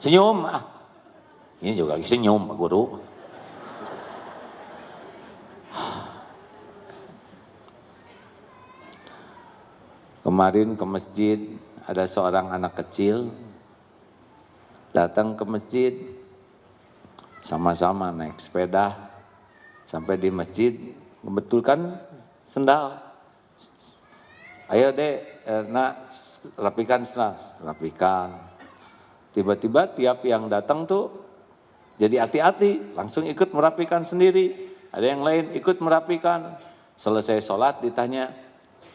senyum ah. Ini juga senyum Pak Guru. Kemarin ke masjid ada seorang anak kecil datang ke masjid, sama-sama naik sepeda sampai di masjid, membetulkan sendal. Ayo dek, nak rapikan sendal, rapikan. Tiba-tiba tiap yang datang tuh jadi hati-hati, langsung ikut merapikan sendiri. Ada yang lain ikut merapikan. Selesai sholat ditanya,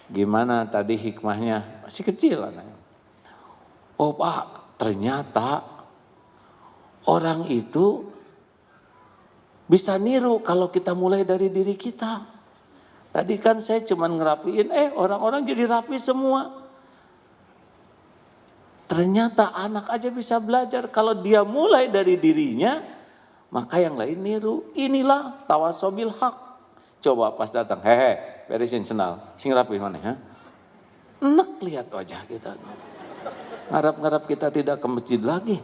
gimana tadi hikmahnya? Masih kecil anaknya. Oh Pak, ternyata orang itu bisa niru kalau kita mulai dari diri kita. Tadi kan saya cuma ngerapiin, orang-orang jadi rapi semua. Ternyata anak aja bisa belajar kalau dia mulai dari dirinya, maka yang lain niru. Inilah tawasobil hak. Coba pas datang, hehe, beresin sendal, sing rapi mana ya? Enak lihat wajah kita. Ngarap-ngarap kita tidak ke masjid lagi.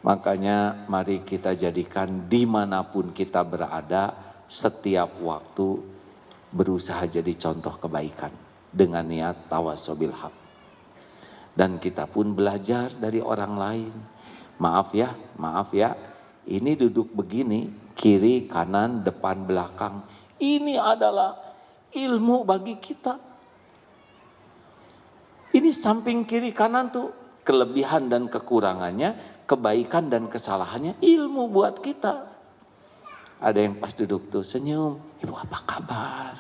Makanya mari kita jadikan dimanapun kita berada, setiap waktu berusaha jadi contoh kebaikan dengan niat tawasobil haq. Dan kita pun belajar dari orang lain. Maaf ya, ini duduk begini, kiri, kanan, depan, belakang. Ini adalah ilmu bagi kita. Ini samping kiri kanan tuh kelebihan dan kekurangannya, kebaikan dan kesalahannya, ilmu buat kita. Ada yang pas duduk tuh senyum, ibu apa kabar?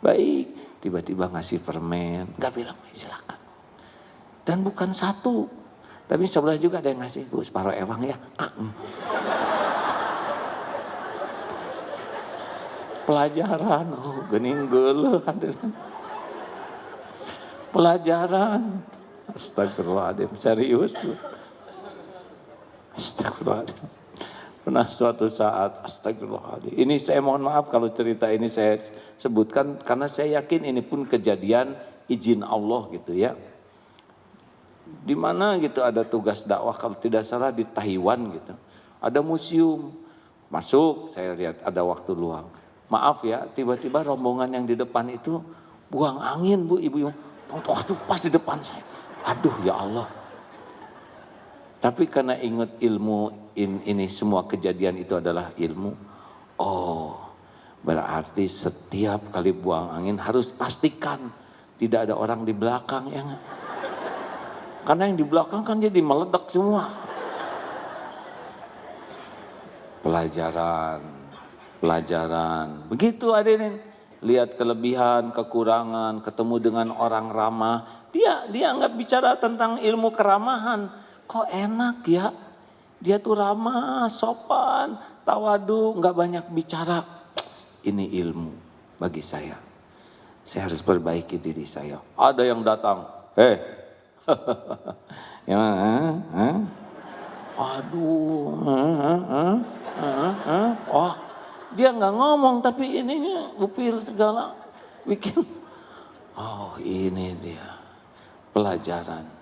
Baik, tiba-tiba ngasih permen, gak bilang silakan. Dan bukan satu, tapi sebelah juga ada yang ngasih, bu separuh ewang ya. Pelajaran, oh gening geuleuh hadirin. Pelajaran, astagfirullahaladzim, serius tuh. Astagfirullahaladzim. Pernah suatu saat, astagfirullahaladzim. Ini saya mohon maaf kalau cerita ini saya sebutkan karena saya yakin ini pun kejadian izin Allah gitu ya. Di mana gitu ada tugas dakwah kalau tidak salah di Taiwan gitu. Ada museum. Masuk, saya lihat ada waktu luang. Maaf ya, tiba-tiba rombongan yang di depan itu buang angin bu, ibu. Waduh pas di depan saya. Aduh ya Allah. Tapi karena ingat ilmu ini semua kejadian itu adalah ilmu. Oh, berarti setiap kali buang angin harus pastikan tidak ada orang di belakang ya. Karena yang di belakang kan jadi meledak semua. Pelajaran. Begitu hadirin. Lihat kelebihan, kekurangan, ketemu dengan orang ramah. Dia nggak bicara tentang ilmu keramahan. Kok enak ya, dia tuh ramah, sopan, tawadu, nggak banyak bicara. Ini ilmu bagi saya. Saya harus perbaiki diri saya. Ada yang datang, ya, aduh, wah, dia nggak ngomong tapi ininya upil segala, bikin. Oh ini dia pelajaran.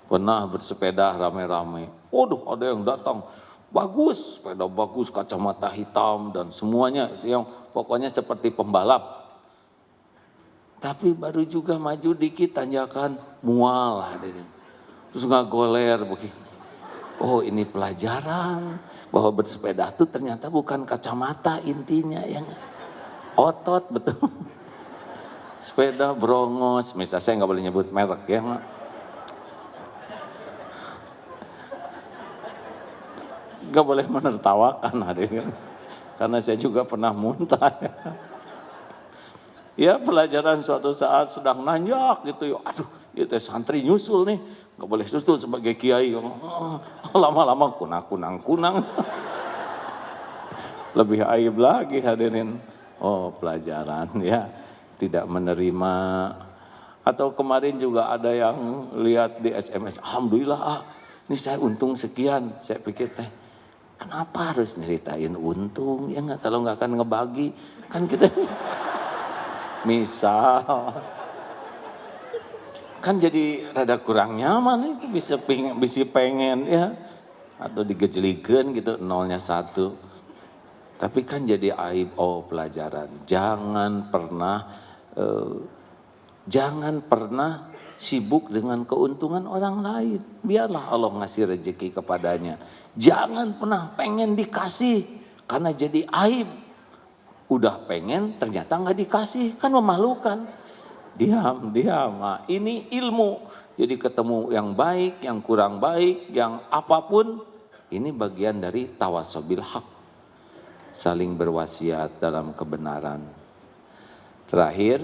Pernah bersepeda rame-rame. Waduh, ada yang datang. Bagus, sepeda bagus, kacamata hitam dan semuanya itu yang pokoknya seperti pembalap. Tapi baru juga maju dikit tanjakan mual hadirin. Terus nggak goler begini. Oh, ini pelajaran bahwa bersepeda itu ternyata bukan kacamata intinya yang otot betul. Sepeda brongos, misalnya saya nggak boleh nyebut merek ya. Gak boleh menertawakan hadirin, karena saya juga pernah muntah. Ya pelajaran suatu saat sedang nanjak gitu, aduh itu santri nyusul nih, gak boleh susul sebagai kiai, lama-lama kunang. Lebih aib lagi hadirin. Oh pelajaran ya, tidak menerima Atau kemarin juga ada yang lihat di SMS, alhamdulillah ini saya untung sekian. Saya pikir teh, kenapa harus nyeritain untung? Ya nggak, kalau nggak akan ngebagi, kan kita misal kan jadi rada kurang nyaman itu, bisa pengen ya, atau digejelikan gitu nolnya 1. Tapi kan jadi aib. Pelajaran, jangan pernah sibuk dengan keuntungan orang lain. Biarlah Allah ngasih rezeki kepadanya. Jangan pernah pengen dikasih, karena jadi aib. Udah pengen ternyata nggak dikasih, kan memalukan. Diam. Ini ilmu. Jadi ketemu yang baik, yang kurang baik, yang apapun, ini bagian dari tawasobil haq. Saling berwasiat dalam kebenaran. Terakhir,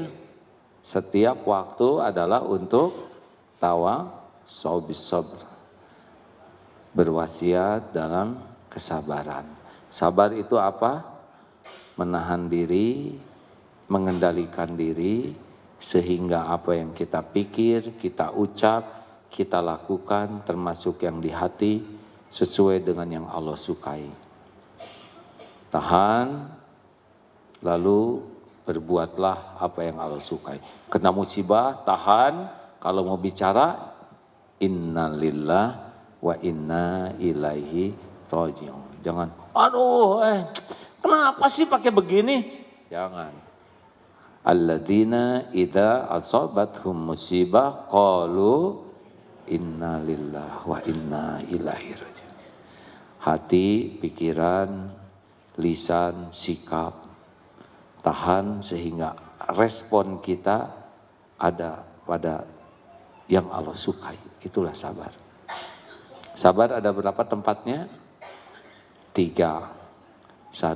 setiap waktu adalah untuk tawasobil sabr. Berwasiat dalam kesabaran. Sabar itu apa? Menahan diri, mengendalikan diri, sehingga apa yang kita pikir, kita ucap, kita lakukan, termasuk yang di hati, sesuai dengan yang Allah sukai. Tahan, lalu berbuatlah apa yang Allah sukai. Kena musibah, tahan. Kalau mau bicara, innalillah wa inna ilaihi raji'un. Jangan, kenapa sih pakai begini? Jangan. Alladzina idza asabathum musibah qalu innalillahi wa inna ilaihi raji'un. Hati, pikiran, lisan, sikap, tahan sehingga respon kita ada pada yang Allah sukai. Itulah sabar. Sabar ada berapa tempatnya? 3. 1,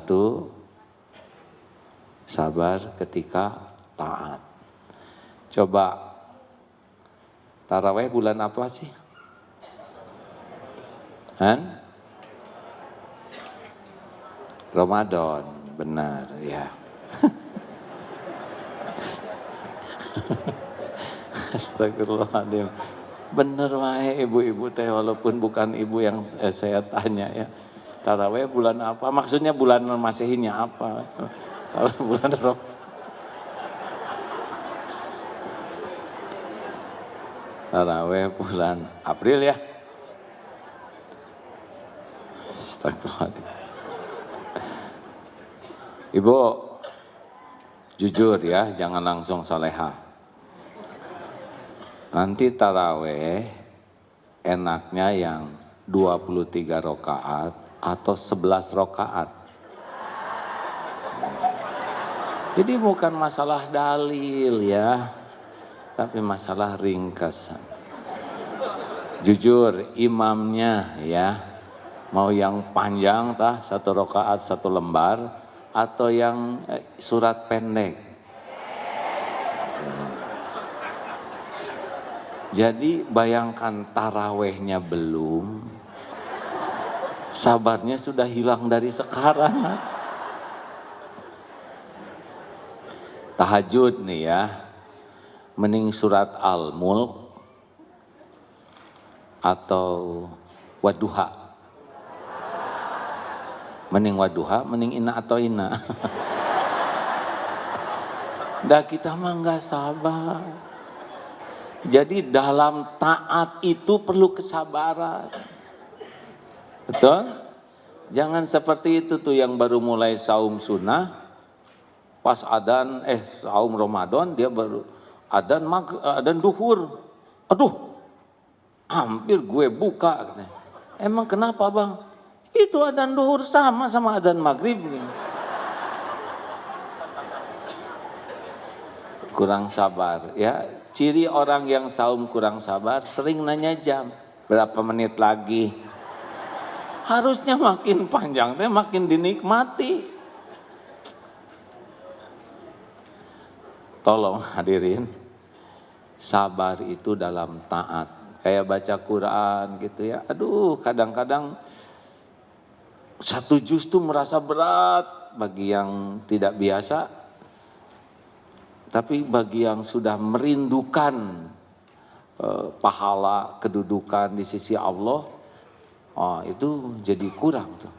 sabar ketika taat. Coba, taraweh bulan apa sih? Ramadan, benar ya. Astagfirullahaladzim. Bener wae ibu-ibu teh, walaupun bukan ibu yang saya tanya ya. Taraweh bulan apa? Maksudnya bulan Masehinya apa? Kalau bulan taraweh bulan April ya. Astagfirullahaladzim. Ibu, jujur ya, jangan langsung salehah. Nanti taraweh enaknya yang 23 rakaat atau 11 rakaat. Jadi bukan masalah dalil ya, tapi masalah ringkasan. Jujur, imamnya ya, mau yang panjang 1 rakaat 1 lembar, atau yang surat pendek. Jadi bayangkan tarawehnya belum, sabarnya sudah hilang dari sekarang. Tahajud nih ya, mending surat Al-Mulk atau Wadduha. Mending Wadduha, mending Inna atau Inna. Dah kita mah nggak sabar. Jadi dalam taat itu perlu kesabaran. Betul? Jangan seperti itu tuh yang baru mulai saum sunnah, pas adzan saum Ramadan dia baru adzan duhur. Aduh, hampir gue buka. Emang kenapa bang? Itu adzan duhur sama adzan maghrib. Kurang sabar ya. Ciri orang yang saum kurang sabar sering nanya jam. Berapa menit lagi? Harusnya makin panjang, makin dinikmati. Tolong hadirin, sabar itu dalam taat. Kayak baca Quran gitu ya. Aduh, kadang-kadang 1 juz tuh merasa berat bagi yang tidak biasa. Tapi bagi yang sudah merindukan pahala, kedudukan di sisi Allah, itu jadi kurang tuh.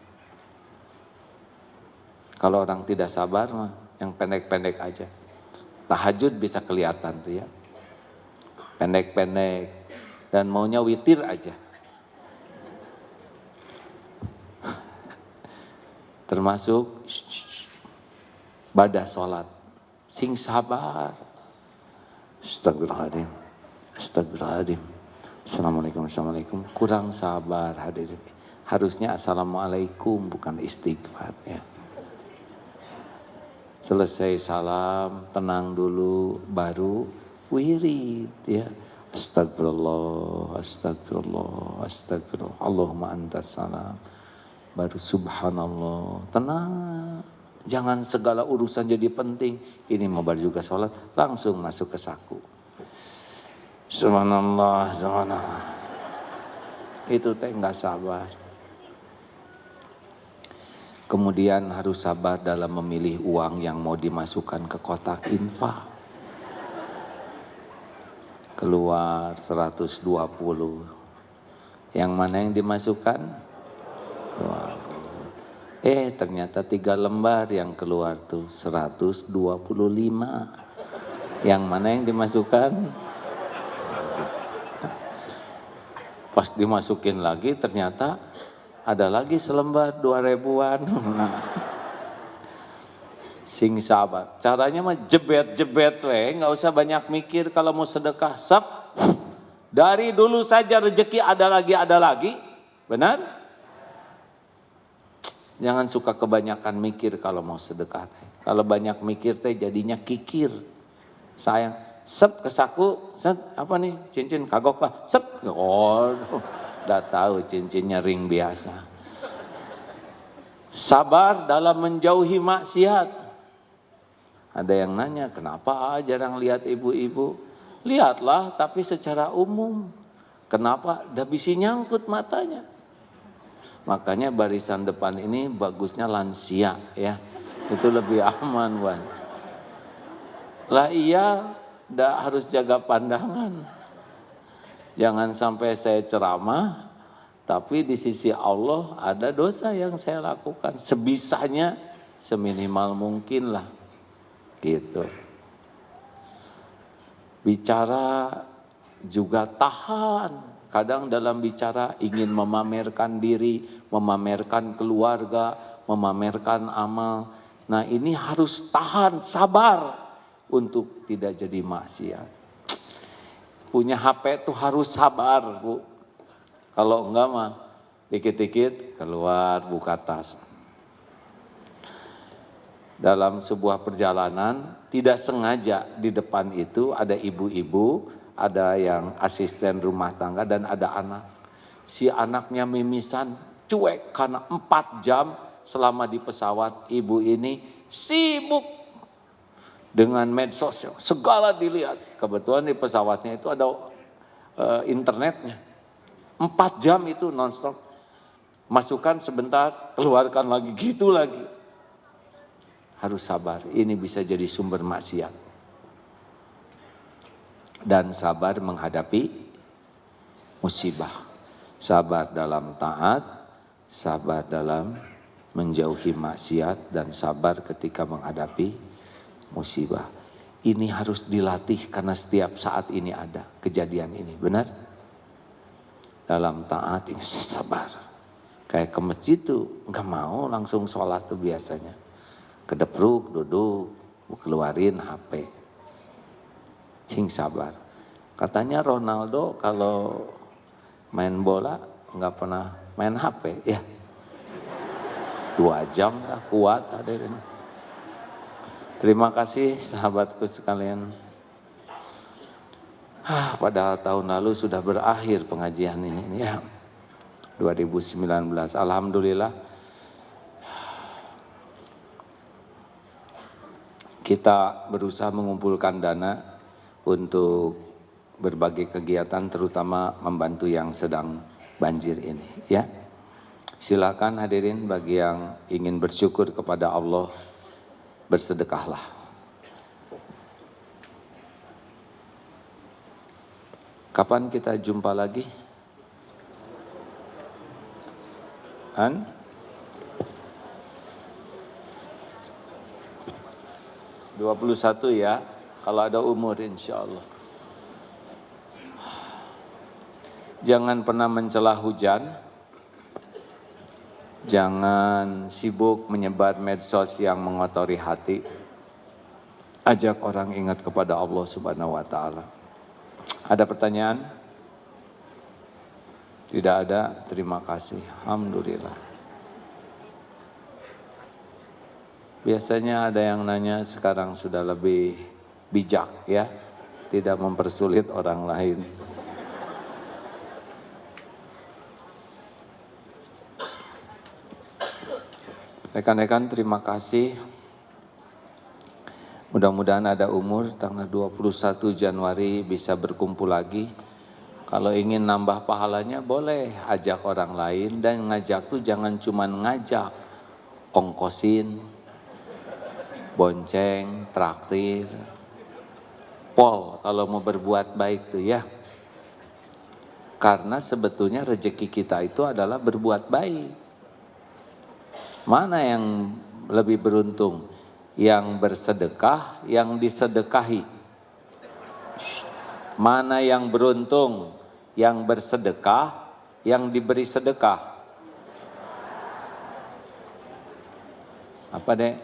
Kalau orang tidak sabar mah yang pendek-pendek aja. Tahajud bisa kelihatan tuh ya. Pendek-pendek dan maunya witir aja. Termasuk badah sholat. Sing sabar. Astagfirullahaladzim. Astagfirullahaladzim. Assalamualaikum. Kurang sabar hadirin. Harusnya assalamualaikum bukan istighfar ya. Selesai salam, tenang dulu, baru wirid ya. Astagfirullah. Allahumma antas salam. Baru subhanallah, tenang. Jangan segala urusan jadi penting. Ini mau juga sholat, langsung masuk ke saku. Subhanallah. Itu teh nggak sabar. Kemudian harus sabar dalam memilih uang yang mau dimasukkan ke kotak infak. Keluar 120. Yang mana yang dimasukkan? 20. Ternyata 3 lembar yang keluar tuh 125. Yang mana yang dimasukkan? Pas dimasukin lagi ternyata ada lagi selembar 2.000-an. Sing sabar. Caranya mah jebet-jebet nggak usah banyak mikir kalau mau sedekah. Dari dulu saja rezeki ada lagi. Benar? Jangan suka kebanyakan mikir kalau mau sedekah. Kalau banyak mikir teh jadinya kikir. Sayang. Ke saku. Apa nih? Cincin kagok lah. Udah tahu cincinnya ring biasa. Sabar dalam menjauhi maksiat. Ada yang nanya, kenapa jarang lihat ibu-ibu? Lihatlah, tapi secara umum. Kenapa? Dah bisa nyangkut matanya. Makanya barisan depan ini bagusnya lansia ya. Itu lebih aman, Wan. Lah iya, dah harus jaga pandangan. Jangan sampai saya ceramah, tapi di sisi Allah ada dosa yang saya lakukan. Sebisanya, seminimal mungkin lah. Gitu. Bicara juga tahan. Kadang dalam bicara ingin memamerkan diri, memamerkan keluarga, memamerkan amal. Nah ini harus tahan, sabar untuk tidak jadi maksiat. Punya HP tuh harus sabar, Bu. Kalau enggak mah dikit-dikit keluar buka tas. Dalam sebuah perjalanan tidak sengaja di depan itu ada ibu-ibu, ada yang asisten rumah tangga dan ada anak. Si anaknya mimisan, cuek karena 4 jam selama di pesawat. Ibu ini sibuk dengan medsos, segala dilihat. Kebetulan di pesawatnya itu ada internetnya. 4 jam itu nonstop. Masukkan sebentar, keluarkan lagi, gitu lagi. Harus sabar, ini bisa jadi sumber maksiat. Dan sabar menghadapi musibah. Sabar dalam taat, sabar dalam menjauhi maksiat, dan sabar ketika menghadapi musibah. Ini harus dilatih karena setiap saat ini ada kejadian ini, benar? Dalam taat ini sabar. Kayak ke masjid tuh nggak mau langsung sholat tuh biasanya. Kedepruk, duduk, keluarin HP. Sing sabar. Katanya Ronaldo kalau main bola nggak pernah main HP ya. 2 jam dah kuat hadirin. Terima kasih sahabatku sekalian. Padahal tahun lalu sudah berakhir pengajian ini ya. 2019. Alhamdulillah. Kita berusaha mengumpulkan dana untuk berbagai kegiatan, terutama membantu yang sedang banjir ini ya. Silakan hadirin bagi yang ingin bersyukur kepada Allah, bersedekahlah. Kapan kita jumpa lagi? 21 ya, kalau ada umur insya Allah. Jangan pernah mencela hujan, jangan sibuk menyebar medsos yang mengotori hati. Ajak orang ingat kepada Allah Subhanahu wa Ta'ala. Ada pertanyaan? Tidak ada, terima kasih. Alhamdulillah. Biasanya ada yang nanya, sekarang sudah lebih bijak ya, tidak mempersulit orang lain. Rekan-rekan, terima kasih. Mudah-mudahan ada umur tanggal 21 Januari bisa berkumpul lagi. Kalau ingin nambah pahalanya boleh ajak orang lain, dan ngajak tuh jangan cuman ngajak, ongkosin, bonceng, traktir, pol kalau mau berbuat baik tuh ya. Karena sebetulnya rezeki kita itu adalah berbuat baik. Mana yang lebih beruntung? Yang bersedekah, yang disedekahi. Mana yang beruntung? Yang bersedekah, yang diberi sedekah. Apa dek?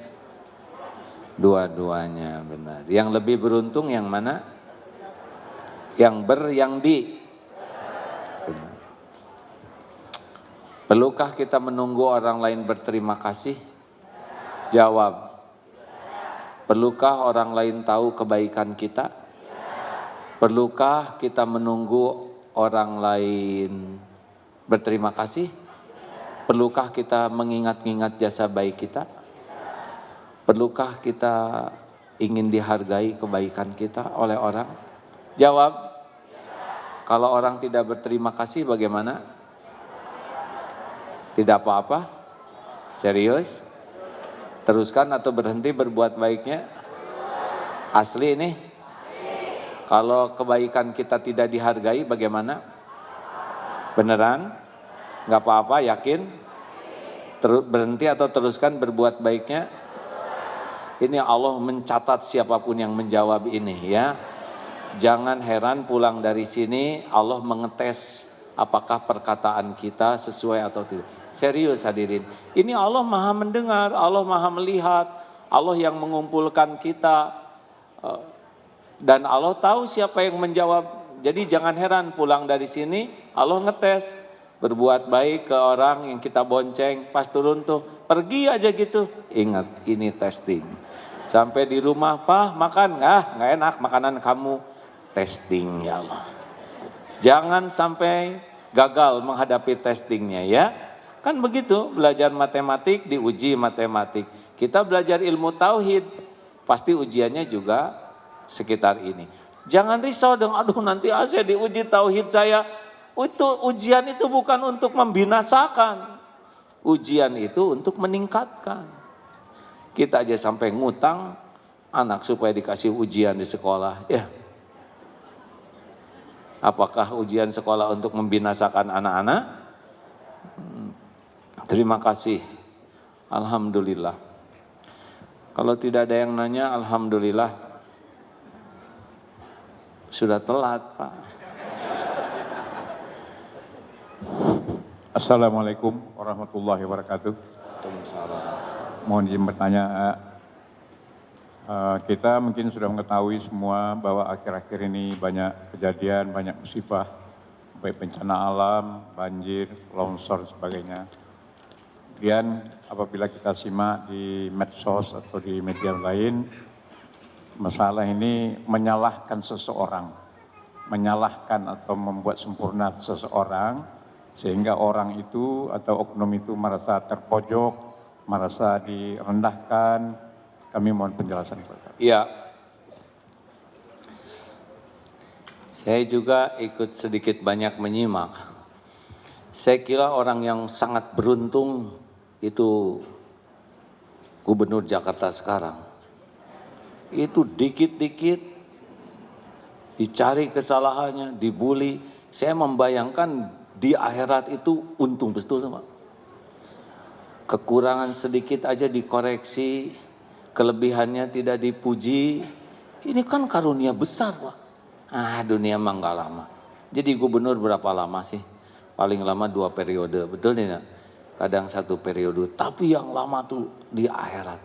Dua-duanya benar. Yang lebih beruntung yang mana? Yang di. Benar. Perlukah kita menunggu orang lain berterima kasih? Jawab. Perlukah orang lain tahu kebaikan kita? Perlukah kita menunggu orang lain berterima kasih? Perlukah kita mengingat-ingat jasa baik kita? Perlukah kita ingin dihargai kebaikan kita oleh orang? Jawab. Kalau orang tidak berterima kasih bagaimana? Tidak apa-apa? Serius? Teruskan atau berhenti berbuat baiknya? Asli ini? Kalau kebaikan kita tidak dihargai bagaimana? Beneran? Nggak apa-apa, yakin? Berhenti atau teruskan berbuat baiknya? Ini Allah mencatat siapapun yang menjawab ini ya. Jangan heran pulang dari sini Allah mengetes apakah perkataan kita sesuai atau tidak. Serius hadirin, ini Allah maha mendengar, Allah maha melihat, Allah yang mengumpulkan kita, dan Allah tahu siapa yang menjawab. Jadi jangan heran pulang dari sini Allah ngetes, berbuat baik ke orang yang kita bonceng, pas turun tuh pergi aja gitu, ingat ini testing. Sampai di rumah, Pak makan nggak enak makanan kamu, testing ya Allah. Jangan sampai gagal menghadapi testingnya ya. Kan begitu, belajar matematik diuji matematik. Kita belajar ilmu tauhid, pasti ujiannya juga sekitar ini. Jangan risau dong, aduh nanti saya diuji tauhid saya. Itu ujian itu bukan untuk membinasakan. Ujian itu untuk meningkatkan. Kita aja sampai ngutang anak supaya dikasih ujian di sekolah. Ya. Apakah ujian sekolah untuk membinasakan anak-anak? Terima kasih. Alhamdulillah. Kalau tidak ada yang nanya, alhamdulillah. Sudah telat, Pak. Assalamualaikum warahmatullahi wabarakatuh. Mohon izin bertanya, kita mungkin sudah mengetahui semua bahwa akhir-akhir ini banyak kejadian, banyak musibah, baik bencana alam, banjir, longsor, sebagainya. Kemudian apabila kita simak di medsos atau di media lain, masalah ini menyalahkan seseorang, menyalahkan atau membuat sempurna seseorang, sehingga orang itu atau oknum itu merasa terpojok, merasa direndahkan. Kami mohon penjelasan. Iya. Saya juga ikut sedikit banyak menyimak. Saya kira orang yang sangat beruntung itu Gubernur Jakarta sekarang. Itu dikit-dikit dicari kesalahannya, dibully. Saya membayangkan di akhirat itu untung betul, Pak. Kekurangan sedikit aja dikoreksi, kelebihannya tidak dipuji. Ini kan karunia besar, Pak. Dunia mah nggak lama. Jadi gubernur berapa lama sih? Paling lama 2 periode, betul tidak? Kadang 1 periode, tapi yang lama tuh di akhirat.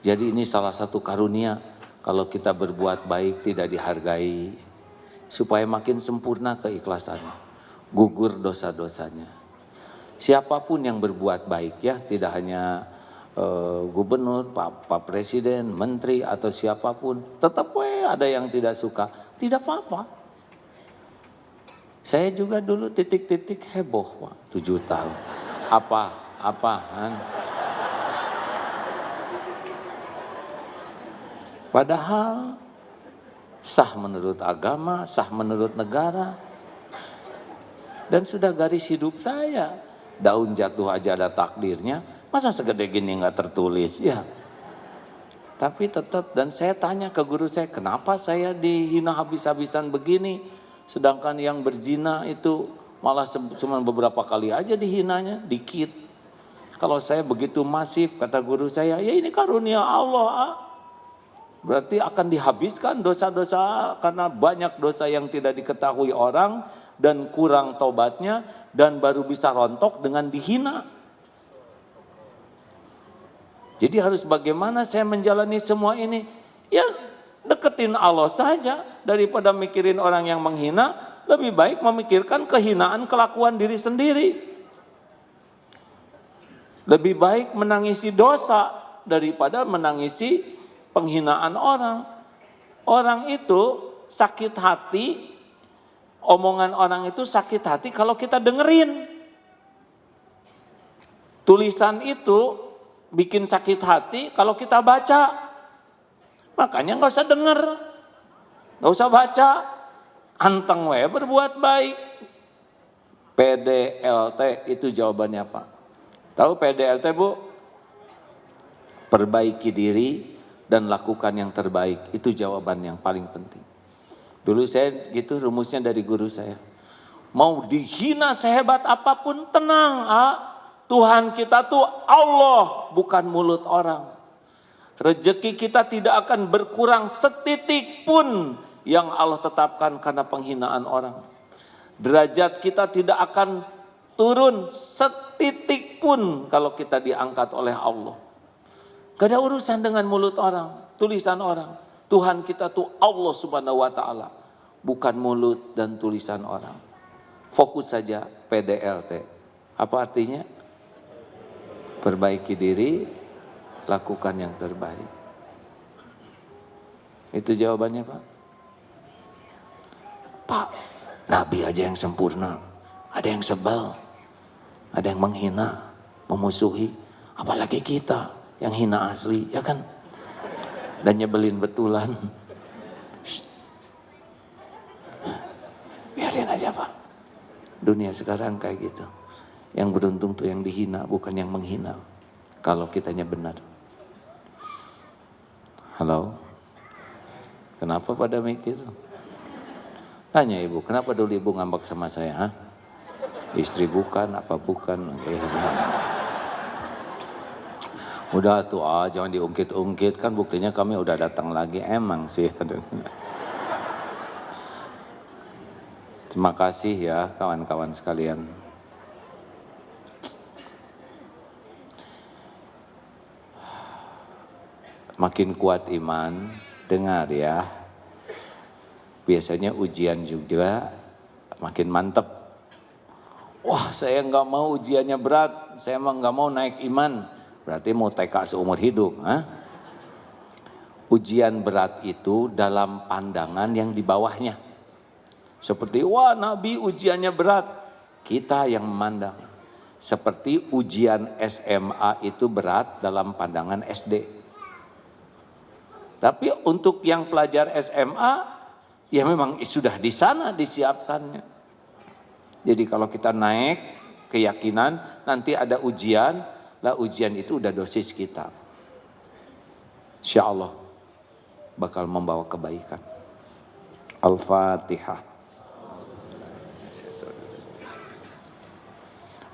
Jadi ini salah satu karunia kalau kita berbuat baik tidak dihargai, supaya makin sempurna keikhlasannya, gugur dosa-dosanya. Siapapun yang berbuat baik ya, tidak hanya gubernur, Pak Presiden, menteri atau siapapun, tetap ada yang tidak suka, tidak apa-apa. Saya juga dulu titik-titik heboh, Pak, 7 tahun. Apaan? Padahal sah menurut agama, sah menurut negara, dan sudah garis hidup saya. Daun jatuh aja ada takdirnya, masa segede gini nggak tertulis ya. Tapi tetap, dan saya tanya ke guru saya, kenapa saya dihina habis-habisan begini, sedangkan yang berzina itu malah cuma beberapa kali aja dihinanya, dikit. Kalau saya begitu masif, kata guru saya, ya ini karunia Allah. Berarti akan dihabiskan dosa-dosa karena banyak dosa yang tidak diketahui orang dan kurang taubatnya, dan baru bisa rontok dengan dihina. Jadi harus bagaimana saya menjalani semua ini? Ya deketin Allah saja daripada mikirin orang yang menghina, lebih baik memikirkan kehinaan kelakuan diri sendiri. Lebih baik menangisi dosa daripada menangisi penghinaan orang. Orang itu sakit hati, omongan orang itu sakit hati kalau kita dengerin. Tulisan itu bikin sakit hati kalau kita baca. Makanya nggak usah denger, nggak usah baca, anteng we berbuat baik. PDLT itu jawabannya apa? Tahu PDLT, Bu? Perbaiki diri dan lakukan yang terbaik. Itu jawaban yang paling penting. Dulu saya gitu rumusnya dari guru saya. Mau dihina sehebat apapun tenang, Tuhan kita tuh Allah, bukan mulut orang. Rezeki kita tidak akan berkurang setitik pun yang Allah tetapkan karena penghinaan orang. Derajat kita tidak akan turun setitik pun kalau kita diangkat oleh Allah. Gak ada urusan dengan mulut orang, tulisan orang. Tuhan kita tuh Allah Subhanahu wa Ta'ala, bukan mulut dan tulisan orang. Fokus saja PDLT. Apa artinya? Perbaiki diri, lakukan yang terbaik. Itu jawabannya, Pak. Pak, Nabi aja yang sempurna, ada yang sebel, ada yang menghina, memusuhi, apalagi kita yang hina asli, ya kan? Dan nyebelin betulan. Biarin aja, Pak. Dunia sekarang kayak gitu. Yang beruntung tuh yang dihina, bukan yang menghina. Kalau kitanya benar. Halo? Kenapa pada mikir? Tanya ibu, kenapa dulu ibu ngambek sama saya? Istri bukan, apa bukan? Udah tuh, jangan diungkit-ungkit, kan buktinya kami udah datang lagi, emang sih. Terima kasih ya kawan-kawan sekalian. Makin kuat iman, dengar ya. Biasanya ujian juga makin mantep. Wah, saya nggak mau ujiannya berat, saya emang nggak mau naik iman. Berarti mau TK seumur hidup. Ujian berat itu dalam pandangan yang di bawahnya. Seperti, wah Nabi ujiannya berat. Kita yang memandang. Seperti ujian SMA itu berat dalam pandangan SD. Tapi untuk yang pelajar SMA, ya memang sudah di sana disiapkannya. Jadi kalau kita naik keyakinan, nanti ada ujian, lah ujian itu udah dosis kita. Insya Allah bakal membawa kebaikan. Al-Fatihah.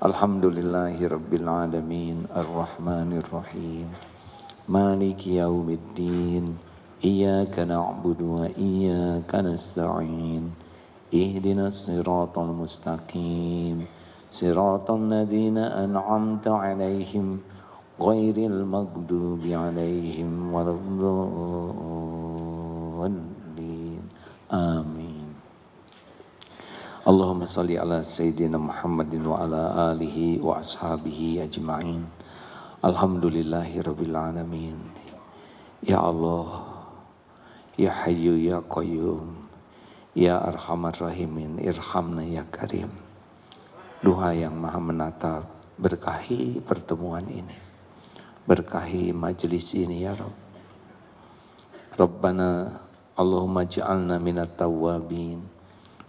Alhamdulillahi rabbil alamin, arrahmanir rahim, maliki yaumiddin, iyyaka na'budu wa iyyaka nasta'in, ihdinas siratal mustaqim, siratal ladzina an'amta 'alaihim ghairil maghdubi 'alaihim waladdallin. Amin. Allahumma salli ala Sayyidina Muhammadin wa ala alihi wa ashabihi ajma'in. Alhamdulillahi rabbil alamin. Ya Allah, Ya Hayyu Ya Qayyum, Ya Arhamar Rahimin, Irhamna Ya Karim. Duha yang maha menatap, berkahi pertemuan ini, berkahi majlis ini ya Rabb. Rabbana Allahumma ja'alna minat tawwabin,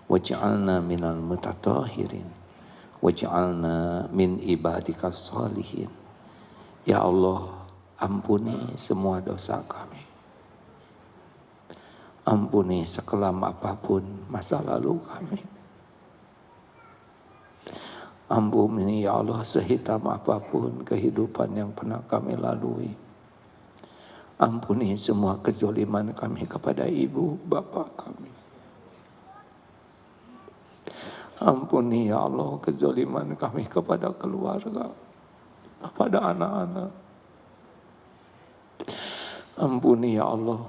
waj'alna minal mutatahhirin, waj'alna min ibadikas sholihin. Ya Allah, ampuni semua dosa kami. Ampuni sekelam apapun masa lalu kami. Ampuni ya Allah sehitam apapun kehidupan yang pernah kami lalui. Ampuni semua kezaliman kami kepada ibu bapak kami. Ampuni ya Allah kezaliman kami kepada keluarga, kepada anak-anak. Ampuni ya Allah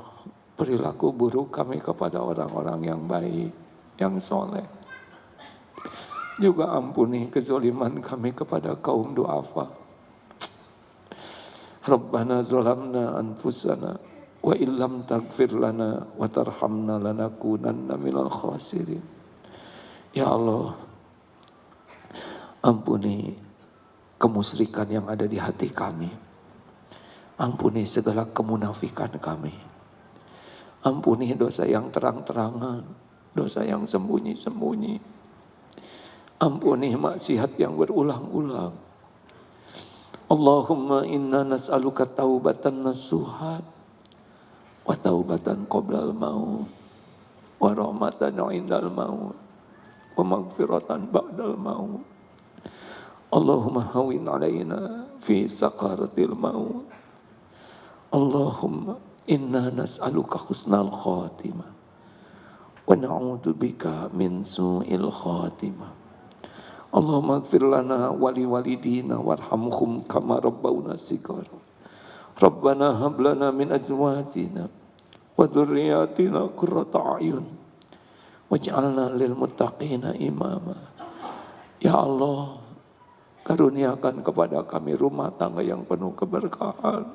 perilaku buruk kami kepada orang-orang yang baik, yang soleh. Juga ampuni kezaliman kami kepada kaum du'afa. Rabbana zalamna anfusana wa illam taghfir lana wa tarhamna lanakunanna minal khasirin. Ya Allah, ampuni kemusyrikan yang ada di hati kami. Ampuni segala kemunafikan kami. Ampuni dosa yang terang-terangan, dosa yang sembunyi-sembunyi. Ampuni maksiat yang berulang-ulang. Allahumma inna nas'aluka taubatan nasuha wa taubatan qoblal maut wa rahmatan indal maut wa maghfiratan ba'dal maut. Allahumma hawin alaina fi sakaratil maut. Allahumma inna nas'aluka husnal khatimah wa na'udzu bika min su'il khatimah. Allahumma ighfir lana wa li walidina warhamhum kama rabbawna shighara. Rabbana hab lana min azwajina wa dhurriyyatina qurrata a'yun waj'alna lil muttaqina imama. Ya Allah, karuniakan kepada kami rumah tangga yang penuh keberkahan.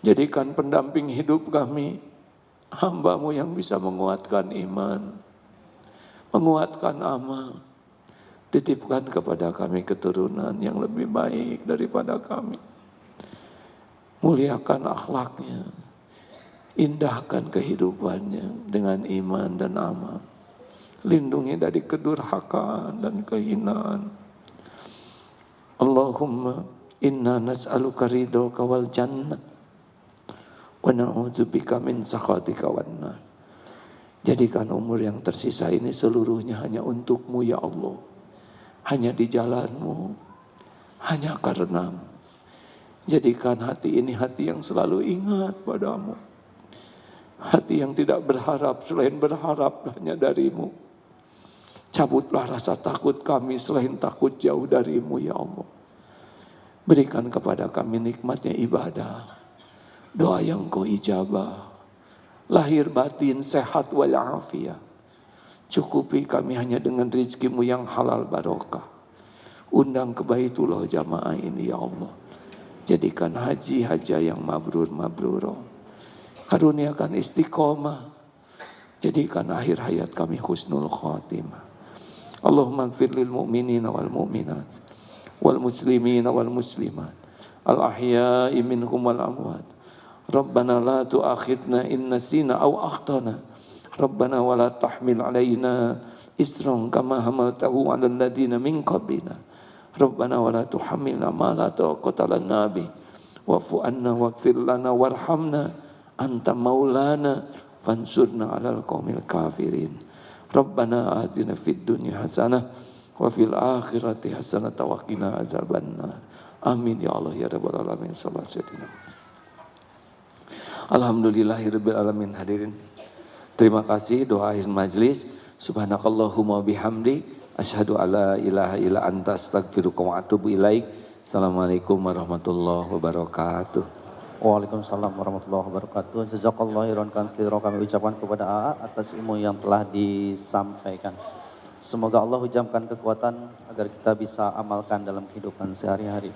Jadikan pendamping hidup kami hamba-Mu yang bisa menguatkan iman, menguatkan amal. Titipkan kepada kami keturunan yang lebih baik daripada kami. Muliakan akhlaknya, indahkan kehidupannya dengan iman dan amal. Lindungi dari kedurhakaan dan kehinaan. Allahumma inna nas'aluka ridhoka wal jannah wa na'udzubika min sakhatika wan nar. Jadikan umur yang tersisa ini seluruhnya hanya untuk-Mu ya Allah. Hanya di jalan-Mu, hanya karena-Mu. Jadikan hati ini hati yang selalu ingat padamu. Hati yang tidak berharap selain berharap hanya dari-Mu. Cabutlah rasa takut kami selain takut jauh dari-Mu ya Allah. Berikan kepada kami nikmatnya ibadah, doa yang Kau ijabah, lahir batin sehat walafiat. Cukupi kami hanya dengan rizki-Mu yang halal barokah. Undang ke Baitullah jamaah ini ya Allah. Jadikan haji yang mabrur. Karuniakan istiqomah. Jadikan akhir hayat kami husnul khatimah. Allahumma ighfir lil mu'minina wal mu'minat wal muslimina wal muslimat al ahya'i minhum wal amwat. Rabbana la tu'akhidna in nasina aw akhtana. Rabbana wa la tahmil alaina isran kama hamaltahu 'alal ladina min qablina. Rabbana wa la tuhammilna ma la taqata lana bih wa'fu 'anna waghfir lana warhamna anta maulana fansurna 'alal qaumil kafirin. Rabbana atina fid dunya hasanah wa fil akhirati hasanah wa qina azabannar. Amin ya Allah ya rabbal alamin. Sallallahu alaihi wasallam. Alhamdulillahirabbil alamin. Hadirin, terima kasih doa akhir majlis. Subhanakallahumma bihamdi asyhadu alla ilaha illa anta astaghfiruka wa atubu ilaik. Assalamualaikum warahmatullahi wabarakatuh. Waalaikumsalam warahmatullahi wabarakatuh. Jazakallahu khairan katsiran, kami ucapkan kepada AA atas ilmu yang telah disampaikan. Semoga Allah hujamkan kekuatan agar kita bisa amalkan dalam kehidupan sehari-hari.